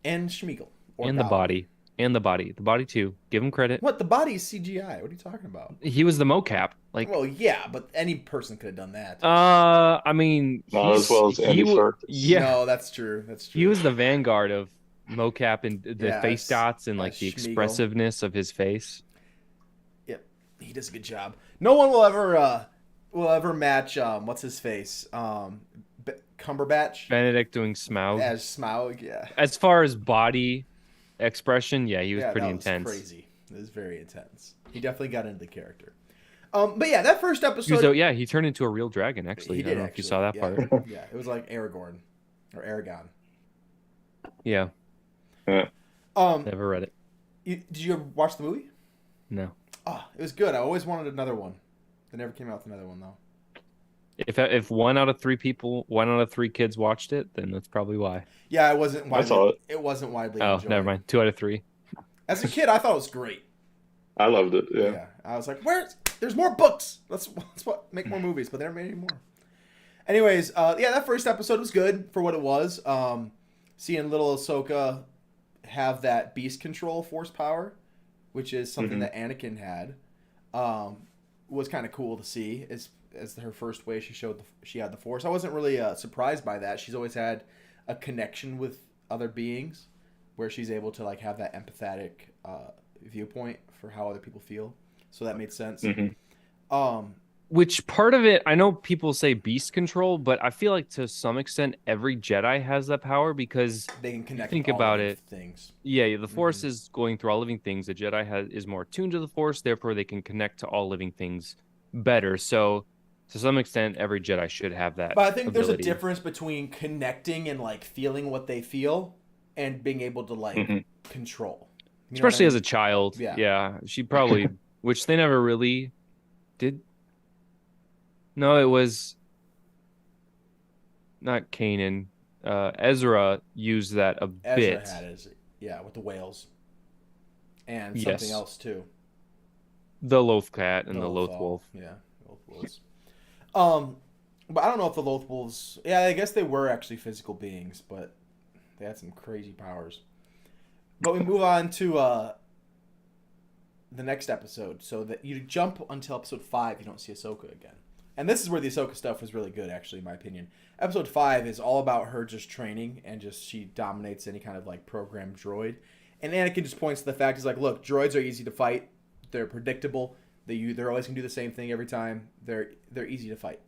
And Schmeagol. And the body. And the body. The body, too. Give him credit. What? The body's CGI. What are you talking about? He was the mocap. Well, yeah, but any person could have done that. Not as well as Andy Serkis. Yeah. No, that's true. He was the vanguard of mocap and the face dots and the Schmeagol. expressiveness of his face. Yep. He does a good job. No one will ever match what's his face Cumberbatch Benedict doing Smaug. as Smaug. Yeah, As far as body expression, yeah, he was pretty that intense. was crazy. It was very intense. He definitely got into the character. But yeah, that first He episode. was, he turned into a real dragon. Actually, He I did. don't know if you saw that part. Yeah, it was like Aragorn or Aragon. Yeah, Yeah. never read it. Did you ever watch the movie? No. Oh, it was good. I always wanted another one. They never came out with another one though. If 1 out of 3 people, 1 out of 3 kids watched it, then that's probably why. Yeah, it wasn't widely. I saw it. It wasn't widely Oh, enjoyed. never mind. 2 out of 3. As a kid, I thought it was great. I loved it. Yeah. I was like, there's more books. Let's make more movies, but they never made any more. Anyways, that first episode was good for what it was. Seeing little Ahsoka have that beast control force power, which is something that Anakin had, was kind of cool to see. As her first way she had the force. I wasn't really surprised by that. She's always had a connection with other beings, where she's able to like have that empathetic viewpoint for how other people feel. So that made sense. Which part of it, I know people say beast control, but I feel like to some extent every Jedi has that power because they can connect. Think with all about living it. Things. Yeah, the Force is going through all living things. The Jedi is more attuned to the Force, therefore they can connect to all living things better. So to some extent, every Jedi should have that. But I think ability. there's a difference between connecting and like feeling what they feel and being able to like control. You know what I Especially mean? as a child. Yeah. Yeah, she probably, which they never really did. No, it was not Kanan. Ezra used that a bit. Ezra had it, with the whales, and Yes. something else too. The Loth Cat and the Loth Loth Wolf. Yeah, Loth Wolves. But I don't know if the Loth Wolves. Yeah, I guess they were actually physical beings, but they had some crazy powers. But we move on to the next episode, so that you jump until episode 5, you don't see Ahsoka again. And this is where the Ahsoka stuff was really good, actually, in my opinion. Episode 5 is all about her just training, and just she dominates any kind of like programmed droid. And Anakin just points to the fact, he's like, look, droids are easy to fight. They're predictable. They're always going to do the same thing every time. They're easy to fight.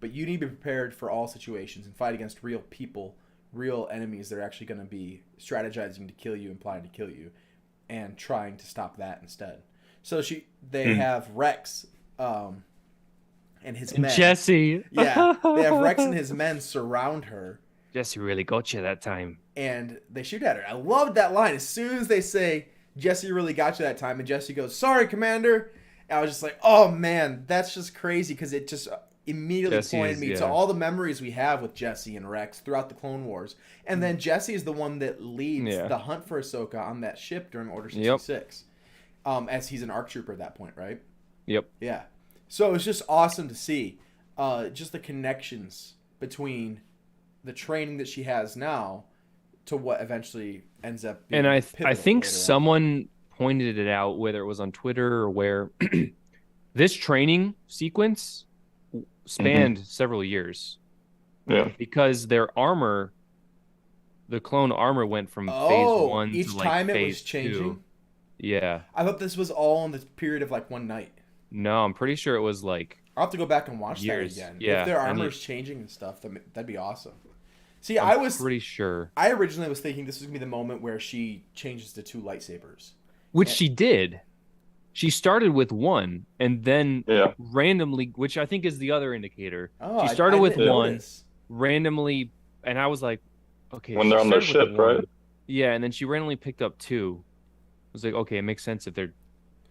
But you need to be prepared for all situations and fight against real people, real enemies that are actually going to be strategizing to kill you and plotting to kill you, and trying to stop that instead. So they have Rex and his men. Jesse. Yeah, they have Rex and his men surround her, Jesse really got you that time. and they shoot at her. I loved that line. As soon as they say, Jesse really got you that time, and Jesse goes, sorry, Commander. And I was just like, oh, man, that's just crazy, because it just immediately pointed me to all the memories we have with Jesse and Rex throughout the Clone Wars. And then Jesse is the one that leads the hunt for Ahsoka on that ship during Order 66. As he's an ARC trooper at that point, right? Yep. Yeah. So it's just awesome to see just the connections between the training that she has now to what eventually ends up being And I pivotal think later on. someone pointed it out, whether it was on Twitter or where, this training sequence spanned several years. Yeah. Because their armor, the clone armor went from phase 1 each to like time phase it was changing? 2. Yeah. I thought this was all in the period of like one night. No, I'm pretty sure it was like I'll have to go back and watch years. that again. Yeah, If their and armor's changing and stuff, that'd be awesome. See, I'm I was pretty sure. I originally was thinking this was gonna be the moment where she changes to 2 lightsabers. Which she did. She started with 1 and then randomly, which I think is the other indicator. Oh, She started with didn't 1, notice. randomly, and I was like, okay. When she they're on the started with ship, 1. right? Yeah, and then she randomly picked up 2. I was like, okay, it makes sense if they're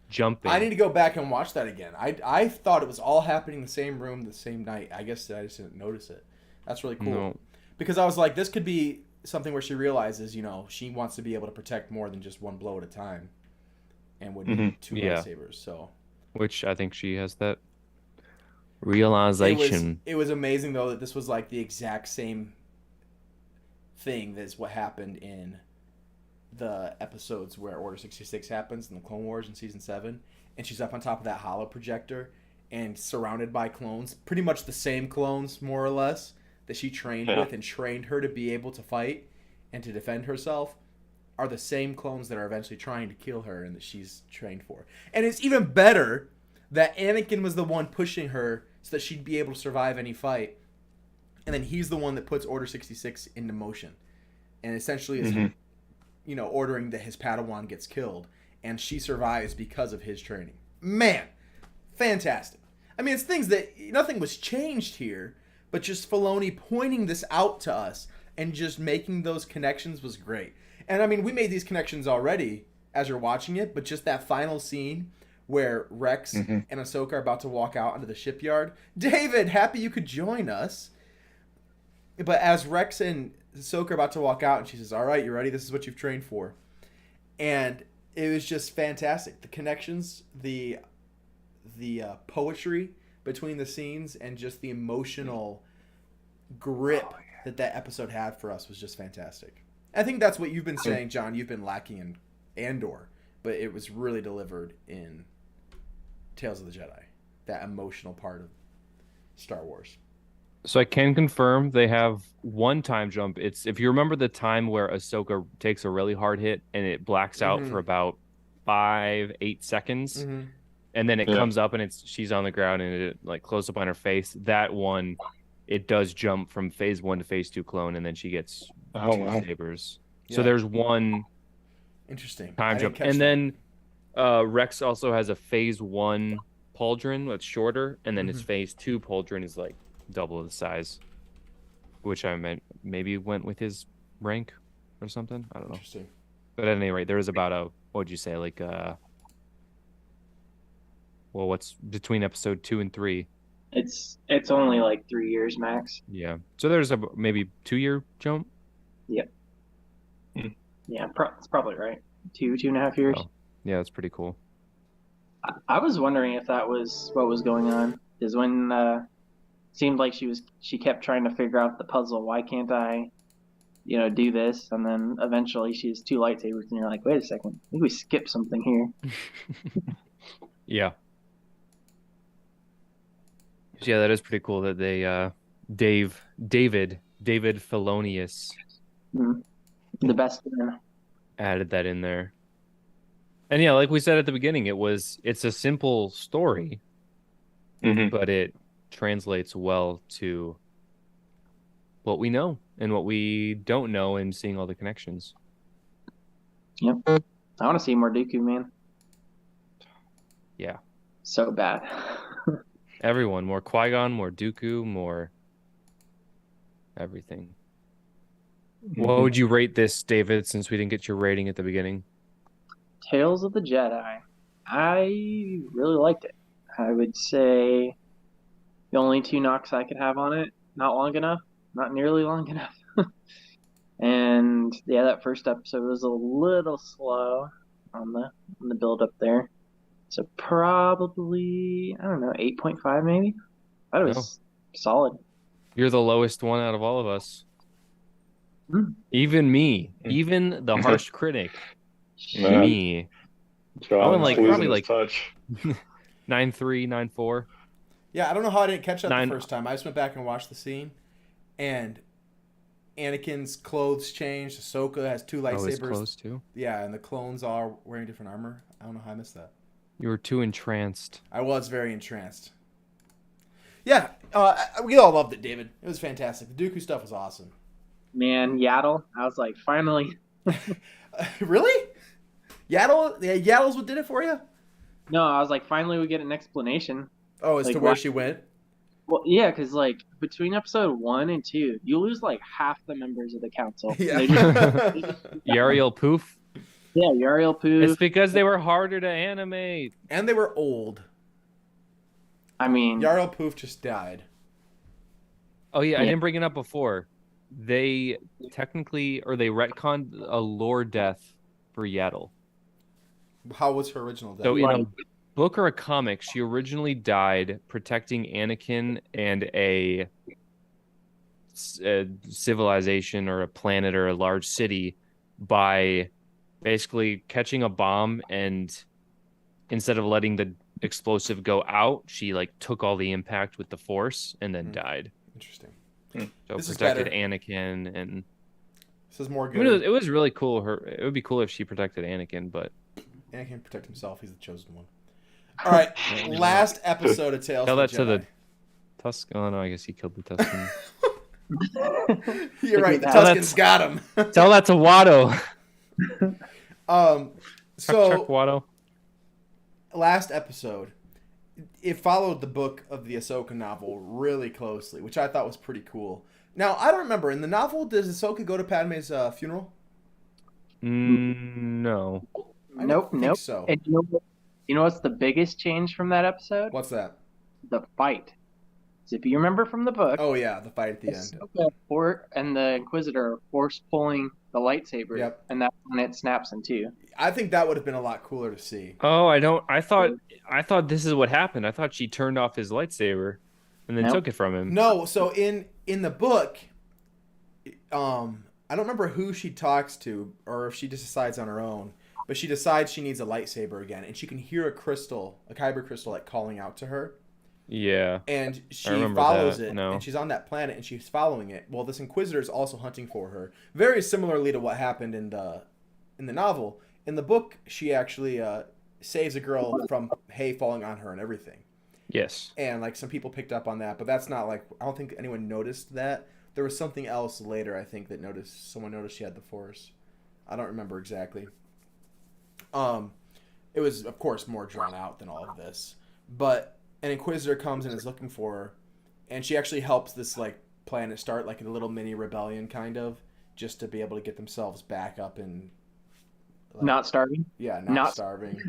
jumping. I need to go back and watch that again. I thought it was all happening in the same room the same night. I guess I just didn't notice it. That's really cool. No. Because I was like, this could be something where she realizes, she wants to be able to protect more than just one blow at a time, and would need 2 lightsabers. So, which I think she has that realization. It was amazing though that this was like the exact same thing as what happened in the episodes where Order 66 happens in the Clone Wars in season 7, and she's up on top of that holo projector and surrounded by clones, pretty much the same clones more or less that she trained with and trained her to be able to fight and to defend herself, are the same clones that are eventually trying to kill her and that she's trained for. And it's even better that Anakin was the one pushing her so that she'd be able to survive any fight, and then he's the one that puts Order 66 into motion, and essentially is, ordering that his Padawan gets killed, and she survives because of his training. Man, fantastic. I mean, it's things that nothing was changed here, but just Filoni pointing this out to us and just making those connections was great. And I mean, we made these connections already as you're watching it, but just that final scene where Rex and Ahsoka are about to walk out onto the shipyard. David, happy you could join us. But as Rex and Ahsoka are about to walk out, and she says, "All right, you ready? This is what you've trained for." And it was just fantastic. The connections, the poetry between the scenes, and just the emotional grip that episode had for us was just fantastic. I think that's what you've been saying, John. You've been lacking in Andor, but it was really delivered in Tales of the Jedi. That emotional part of Star Wars. So I can confirm they have one time jump. It's if you remember the time where Ahsoka takes a really hard hit and it blacks out for about 5-8 seconds, and then it comes up and she's on the ground and it like close up on her face. That one, it does jump from phase 1 to phase 2 clone, and then she gets two sabers. So there's one interesting time jump, and then Rex also has a phase 1 pauldron that's shorter, and then his phase 2 pauldron is like double the size, which I meant maybe went with his rank or something. I don't know. Interesting. But at any rate, there was about a, what would you say, like well, what's between episode 2 and 3? It's only like 3 years max. Yeah. So there's a maybe 2-year jump. Yep. Yeah, it's probably right. 2.5 years. Oh, yeah, that's pretty cool. I was wondering if that was what was going on, because when seemed like she kept trying to figure out the puzzle. Why can't I, do this? And then eventually she has 2 lightsabers, and you're like, wait a second, I think we skipped something here. Yeah. Yeah, that is pretty cool that they David Filonius The best man. added that in there. And yeah, like we said at the beginning, it's a simple story, but it translates well to what we know and what we don't know, and seeing all the connections. Yep. I want to see more Dooku, man. Yeah. So bad. Everyone, more Qui-Gon, more Dooku, more everything. What would you rate this, David, since we didn't get your rating at the beginning? Tales of the Jedi. I really liked it. I would say the only 2 knocks I could have on it, not long enough, not nearly long enough. And yeah, that first episode was a little slow on the build up there. So probably, I don't know, 8.5 maybe. I thought it was solid. You're the lowest one out of all of us. Even me, even the harsh critic, me. I went like probably like 9.3, 9.4. Yeah, I don't know how I didn't catch that the first time. I just went back and watched the scene, and Anakin's clothes changed. Ahsoka has 2 lightsabers. Oh, his clothes too? Yeah, and the clones are wearing different armor. I don't know how I missed that. You were too entranced. I was very entranced. Yeah, we all loved it, David. It was fantastic. The Dooku stuff was awesome. Man, Yaddle, I was like, finally. Really? Yaddle's what did it for you? No, I was like, finally we get an explanation. Oh, as to where she went? Well, yeah, because like between episode 1 and 2, you lose like half the members of the council. Yeah. Yariel Poof. Yeah, Yariel Poof. It's because they were harder to animate. And they were old. I mean, Yariel Poof just died. Oh yeah, I didn't bring it up before. They technically, or they retconned a lore death for Yaddle. How was her original death? So in a book or a comic, she originally died protecting Anakin and a civilization or a planet or a large city by basically catching a bomb, and instead of letting the explosive go out, she like took all the impact with the Force and then died. Interesting. So This protected is better. Anakin, and This is more I good. mean, it was really cool. It would be cool if she protected Anakin, but Anakin can protect himself. He's the chosen one. All right, last episode of Tales Tell of that the to Jedi. the Tusk. Oh no, I guess he killed the Tusken. You're right. The Tell Tuscans got him. Tell that to Watto. So Chuck Watto. last episode, it followed the book of the Ahsoka novel really closely, which I thought was pretty cool. Now I don't remember in the novel. Does Ahsoka go to Padme's funeral? No. I don't think Nope. so. And you know what's the biggest change from that episode? What's that? The fight. So if you remember from the book, Oh yeah, the fight at the end. Ahsoka and the Inquisitor are force pulling the lightsaber, Yep. and that's when it snaps in two. I think that would have been a lot cooler to see. Oh, I thought this is what happened. I thought she turned off his lightsaber and then Nope. took it from him. No, so in the book, I don't remember who she talks to or if she just decides on her own, but she decides she needs a lightsaber again, and she can hear a kyber crystal, like calling out to her, Yeah. and she remember follows that, it, no. and she's on that planet, and she's following it. Well, this Inquisitor is also hunting for her, very similarly to what happened in the novel. In the book, she actually saves a girl from hay falling on her and everything. Yes. And like some people picked up on that, but that's not like, I don't think anyone noticed that. There was something else later, I think, that someone noticed she had the Force. I don't remember exactly. It was of course more drawn out than all of this, but an Inquisitor comes and is looking for her, and she actually helps this like planet start like a little mini rebellion kind of, just to be able to get themselves back up and Not starving. yeah, not Not- starving.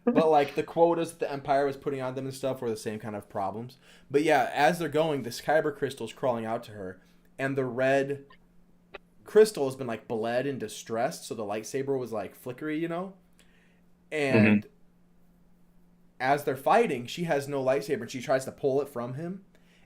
But like the quotas that the Empire was putting on them and stuff were the same kind of problems. But yeah, as they're going, this kyber crystal's crawling out to her, and the red crystal has been like bled and distressed, so the lightsaber was like flickery, you know? And as they're fighting, she has no lightsaber, and she tries to pull it from him,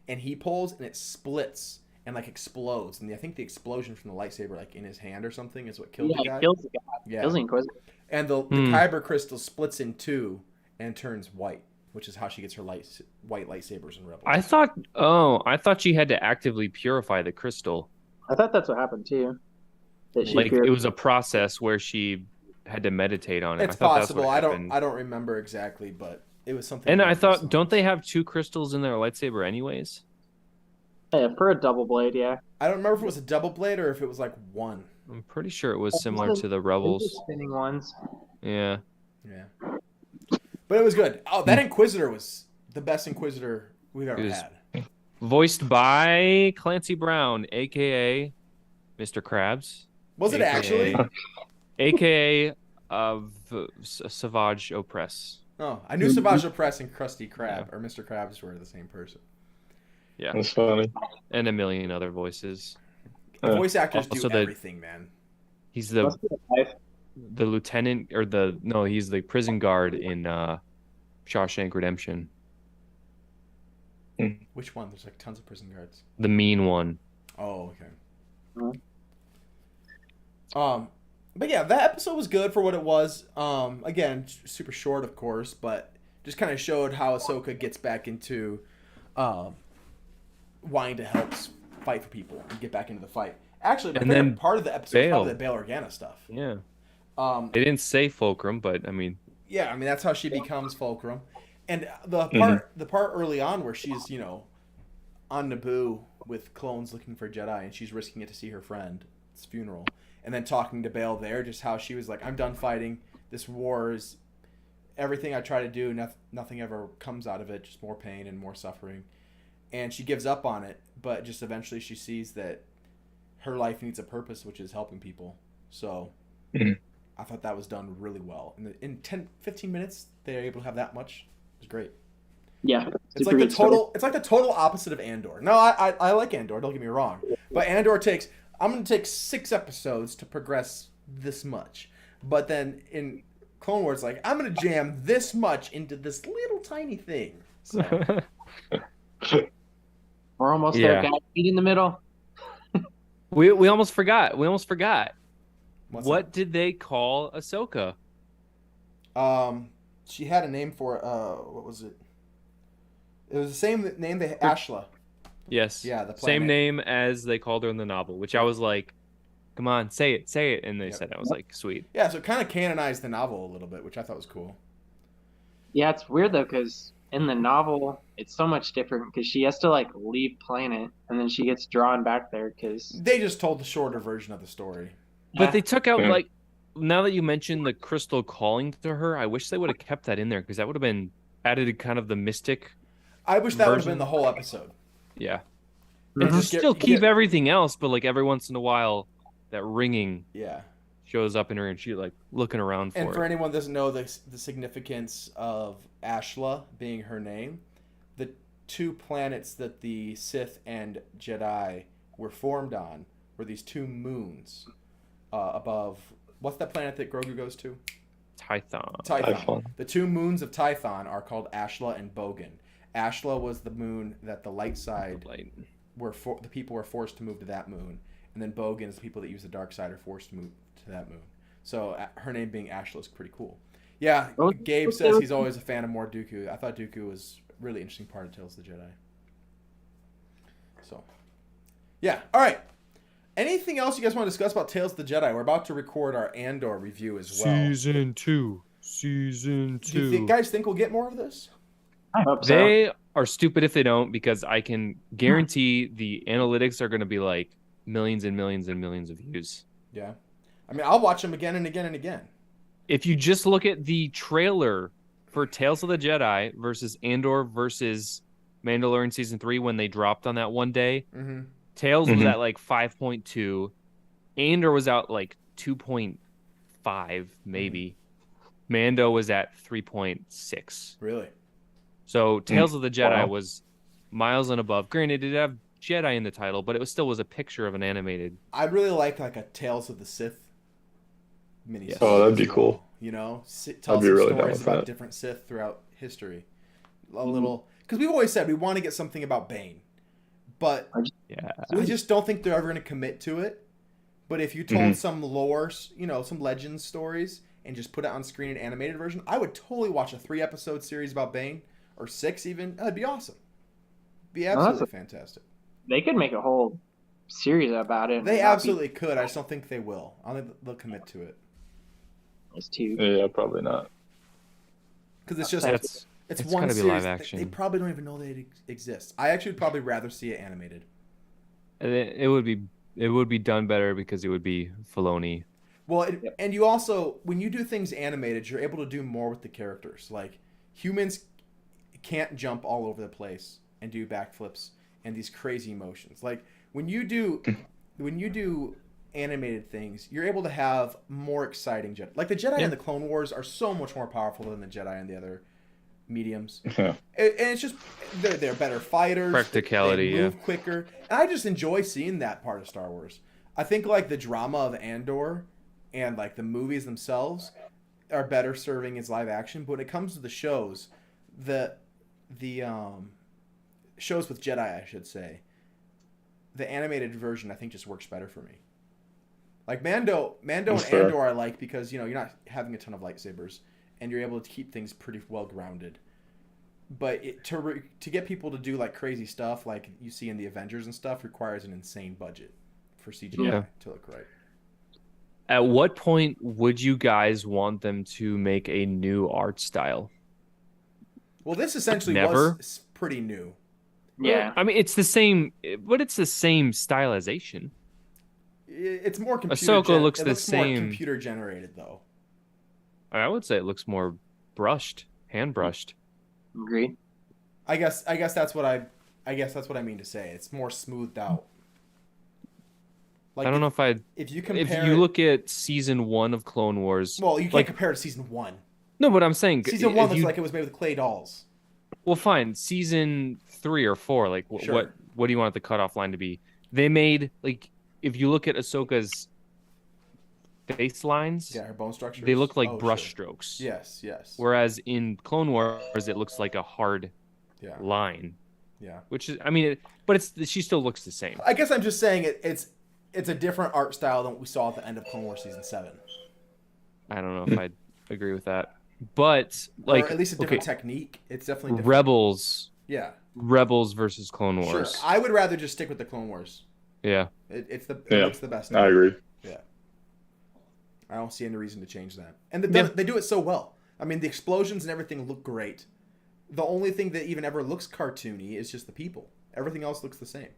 and he pulls, and it splits and like explodes. And I think the explosion from the lightsaber, like in his hand or something, is what killed the guy. He kills the guy. Yeah. Kills the Inquisitor. And the kyber crystal splits in two and turns white, which is how she gets her white lightsabers in Rebels. I thought she had to actively purify the crystal. I thought that's what happened too. That she Like appeared- it was a process where she had to meditate on it. It's I thought possible. That's what I happened. don't remember exactly, but it was something. And I along those thought, don't lines. they have two crystals in their lightsaber anyways? Yeah, for a double blade, yeah. I don't remember if it was a double blade or if it was like one. I'm pretty sure it was similar to the Rebels. Those are spinning ones. Yeah. Yeah. But it was good. Oh, that Inquisitor was the best Inquisitor we've ever It was- had. Voiced by Clancy Brown, aka Mr. Krabs. Was it AKA actually? AKA of Savage Opress. Oh, I knew Savage Opress and Krusty Krab or Mr. Krabs were the same person. Yeah. That's funny. And a million other voices. The voice actors do Also the- everything, man. He's Must be a life. the lieutenant or he's the prison guard in Shawshank Redemption. Which one? There's like tons of prison guards. The mean one. Oh, okay. Mhm. But yeah, that episode was good for what it was. Again, super short, of course, but just kind of showed how Ahsoka gets back into, wanting to help fight for people and get back into the fight. Actually, my And favorite then part of the episode is Bail. probably the Bail Organa stuff. Yeah. Um, They didn't say Fulcrum, but I mean, yeah, I mean that's how she becomes Fulcrum, and the part early on where she's on Naboo with clones looking for Jedi, and she's risking it to see her friend's funeral, and then talking to Bail there, just how she was like, I'm done fighting. This war is everything I try to do. Nothing ever comes out of it. Just more pain and more suffering, and she gives up on it. But just eventually she sees that her life needs a purpose, which is helping people. So. I thought that was done really well. In 10, 15 minutes, they're able to have that much. It's great. Yeah. It's super like the good story. total. It's like the total opposite of Andor. No, I like Andor. Don't get me wrong, but Andor takes. I'm going to take 6 episodes to progress this much, but then in Clone Wars, like I'm going to jam this much into this little tiny thing. So, We're almost Yeah. there, guys. Meet in the middle. we almost forgot. what's What did they call Ahsoka? that? She had a name for it. What was it? It was the same name that Ashla. Yes. Yeah, the same planet. name as they called her in the novel, which I was like, "Come on, say it," and they Yep. said it. I was like, "Sweet." Yeah, so it kind of canonized the novel a little bit, which I thought was cool. Yeah, it's weird though, because in the novel, it's so much different because she has to like leave planet and then she gets drawn back there because They just told the shorter version of the story. But they took out Yeah. like now that you mentioned the crystal calling to her, I wish they would have kept that in there because that would have been added kind of the mystic I wish that would have version. been the whole episode. Yeah. And And just still keep everything else, but like every once in a while that ringing yeah. shows up in her and she like looking around And for for it. anyone that doesn't know the significance of Ashla being her name, the two planets that the Sith and Jedi were formed on were these two moons above. What's that planet that Grogu goes to? Tython. Typhon. The two moons of Tython are called Ashla and Bogan. Ashla was the moon that the light side Like, the people were forced to move to that moon, and then Bogan is the people that use the dark side are forced to move to that moon. So her name being Ashla is pretty cool. Yeah, Gabe says he's always a fan of more Dooku. I thought Dooku was a really interesting part of Tales of the Jedi. So, yeah. All right. Anything else you guys want to discuss about Tales of the Jedi? We're about to record our Andor review as well. Season 2. Do you guys think we'll get more of this? I hope so. They are stupid if they don't, because I can guarantee the analytics are going to be like millions and millions and millions of views. Yeah. I mean, I'll watch them again and again and again. If you just look at the trailer for Tales of the Jedi versus Andor versus Mandalorian Season 3 when they dropped on that one day, Mm-hmm. Tales was Mhm. at like 5.2. Andor was out like 2.5, maybe. Mando was at 3.6. Really? So Tales of the Jedi Wow. was miles and above. Granted, it did have Jedi in the title, but it was still was a picture of an animated. I'd really like a Tales of the Sith mini. Yes. Oh, that'd be cool. You know, tell I'd be some really down stories with about that. different Sith throughout history. A little, because we've always said we want to get something about Bane, but Yeah. I just don't think they're ever going to commit to it. But if you told some lore, some legends stories, and just put it on screen in animated version, I would totally watch a 3-episode series about Bane, or 6 even. That'd be awesome. Be absolutely fantastic. They could make a whole series about it. They absolutely could. I just don't think they will. I don't think they'll commit to it. It's too. Yeah, probably not. Because it's just That's it's it's one gotta be series. live action. They probably don't even know they exist. I actually would probably rather see it animated. it would be done better because it would be Filoni. Well, Yep. and you also, when you do things animated, you're able to do more with the characters. Like, humans can't jump all over the place and do backflips and these crazy motions. Like, when you do animated things, you're able to have more exciting Jedi. Like, the Jedi Yeah. in the Clone Wars are so much more powerful than the Jedi in the other mediums. Yeah. And it's just, they're better fighters. Practicality, they move quicker. And I just enjoy seeing that part of Star Wars. I think, like, the drama of Andor and, like, the movies themselves are better serving as live action. But when it comes to the shows, the shows with Jedi, I should say, the animated version, I think, just works better for me. Like, Mando and That's fair. Andor I like because, you're not having a ton of lightsabers, and you're able to keep things pretty well grounded. But to get people to do, like, crazy stuff like you see in the Avengers and stuff requires an insane budget for CGI Yeah. to look right. At what point would you guys want them to make a new art style? Well, this essentially Never? was pretty new. Yeah. I mean, it's the same, but it's the same stylization. It's more computer. Ahsoka looks it the looks more same. computer generated though. I would say it looks more brushed, hand brushed. Agreed. I guess that's what I mean to say. It's more smoothed out. Like, I don't know if I'd. if you compare. If you look at season 1 of Clone Wars, well, you can't like- compare it to season 1. no, but I'm saying Season 1 if looks you- like it was made with clay dolls. Well, fine. Season 3 or 4, like Sure. what do you want the cutoff line to be? They made like if you look at Ahsoka's face lines, Yeah, her bone structure. they look like Oh, brush sure. strokes. Yes, yes. Whereas in Clone Wars, it looks like a hard Yeah, line, yeah. which is, I mean, but she still looks the same. I guess I'm just saying it's a different art style than what we saw at the end of Clone Wars season 7. I don't know if I'd agree with that, but like or at least a different okay, technique. It's definitely different. Rebels versus Clone Sure. Wars. I would rather just stick with the Clone Wars. Yeah, It Yeah, looks the best. I agree. I don't see any reason to change that. And Yeah. they do it so well. I mean, the explosions and everything look great. The only thing that even ever looks cartoony is just the people. Everything else looks the same.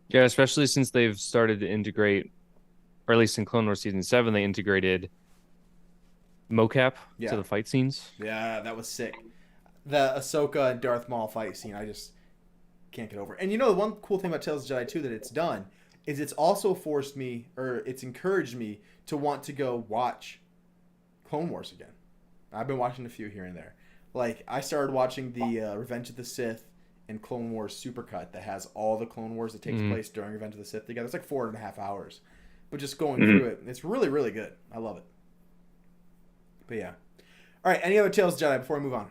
Yeah, especially since they've started to integrate, or at least in Clone Wars Season 7, they integrated mocap Yeah. to the fight scenes. Yeah, that was sick. The Ahsoka and Darth Maul fight scene, I just can't get over. And you know, the one cool thing about Tales of the Jedi too that it's done is it's also forced me, or it's encouraged me to want to go watch Clone Wars again. I've been watching a few here and there. Like, I started watching the Revenge of the Sith and Clone Wars supercut that has all the Clone Wars that takes place during Revenge of the Sith together. It's like 4.5 hours. But just going through it, it's really, really good. I love it. But yeah. All right, any other Tales of the Jedi before we move on?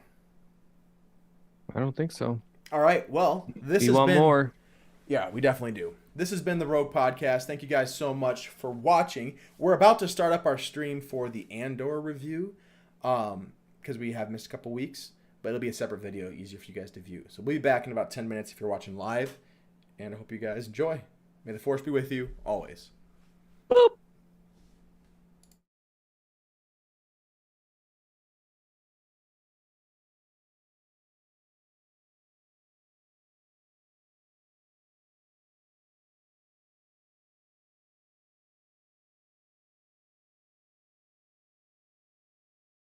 I don't think so. All right, well, this You has want been... more? Yeah, we definitely do. This has been the Rogue Podcast. Thank you guys so much for watching. We're about to start up our stream for the Andor review because we have missed a couple weeks, but it'll be a separate video, easier for you guys to view. So we'll be back in about 10 minutes if you're watching live, and I hope you guys enjoy. May the Force be with you always.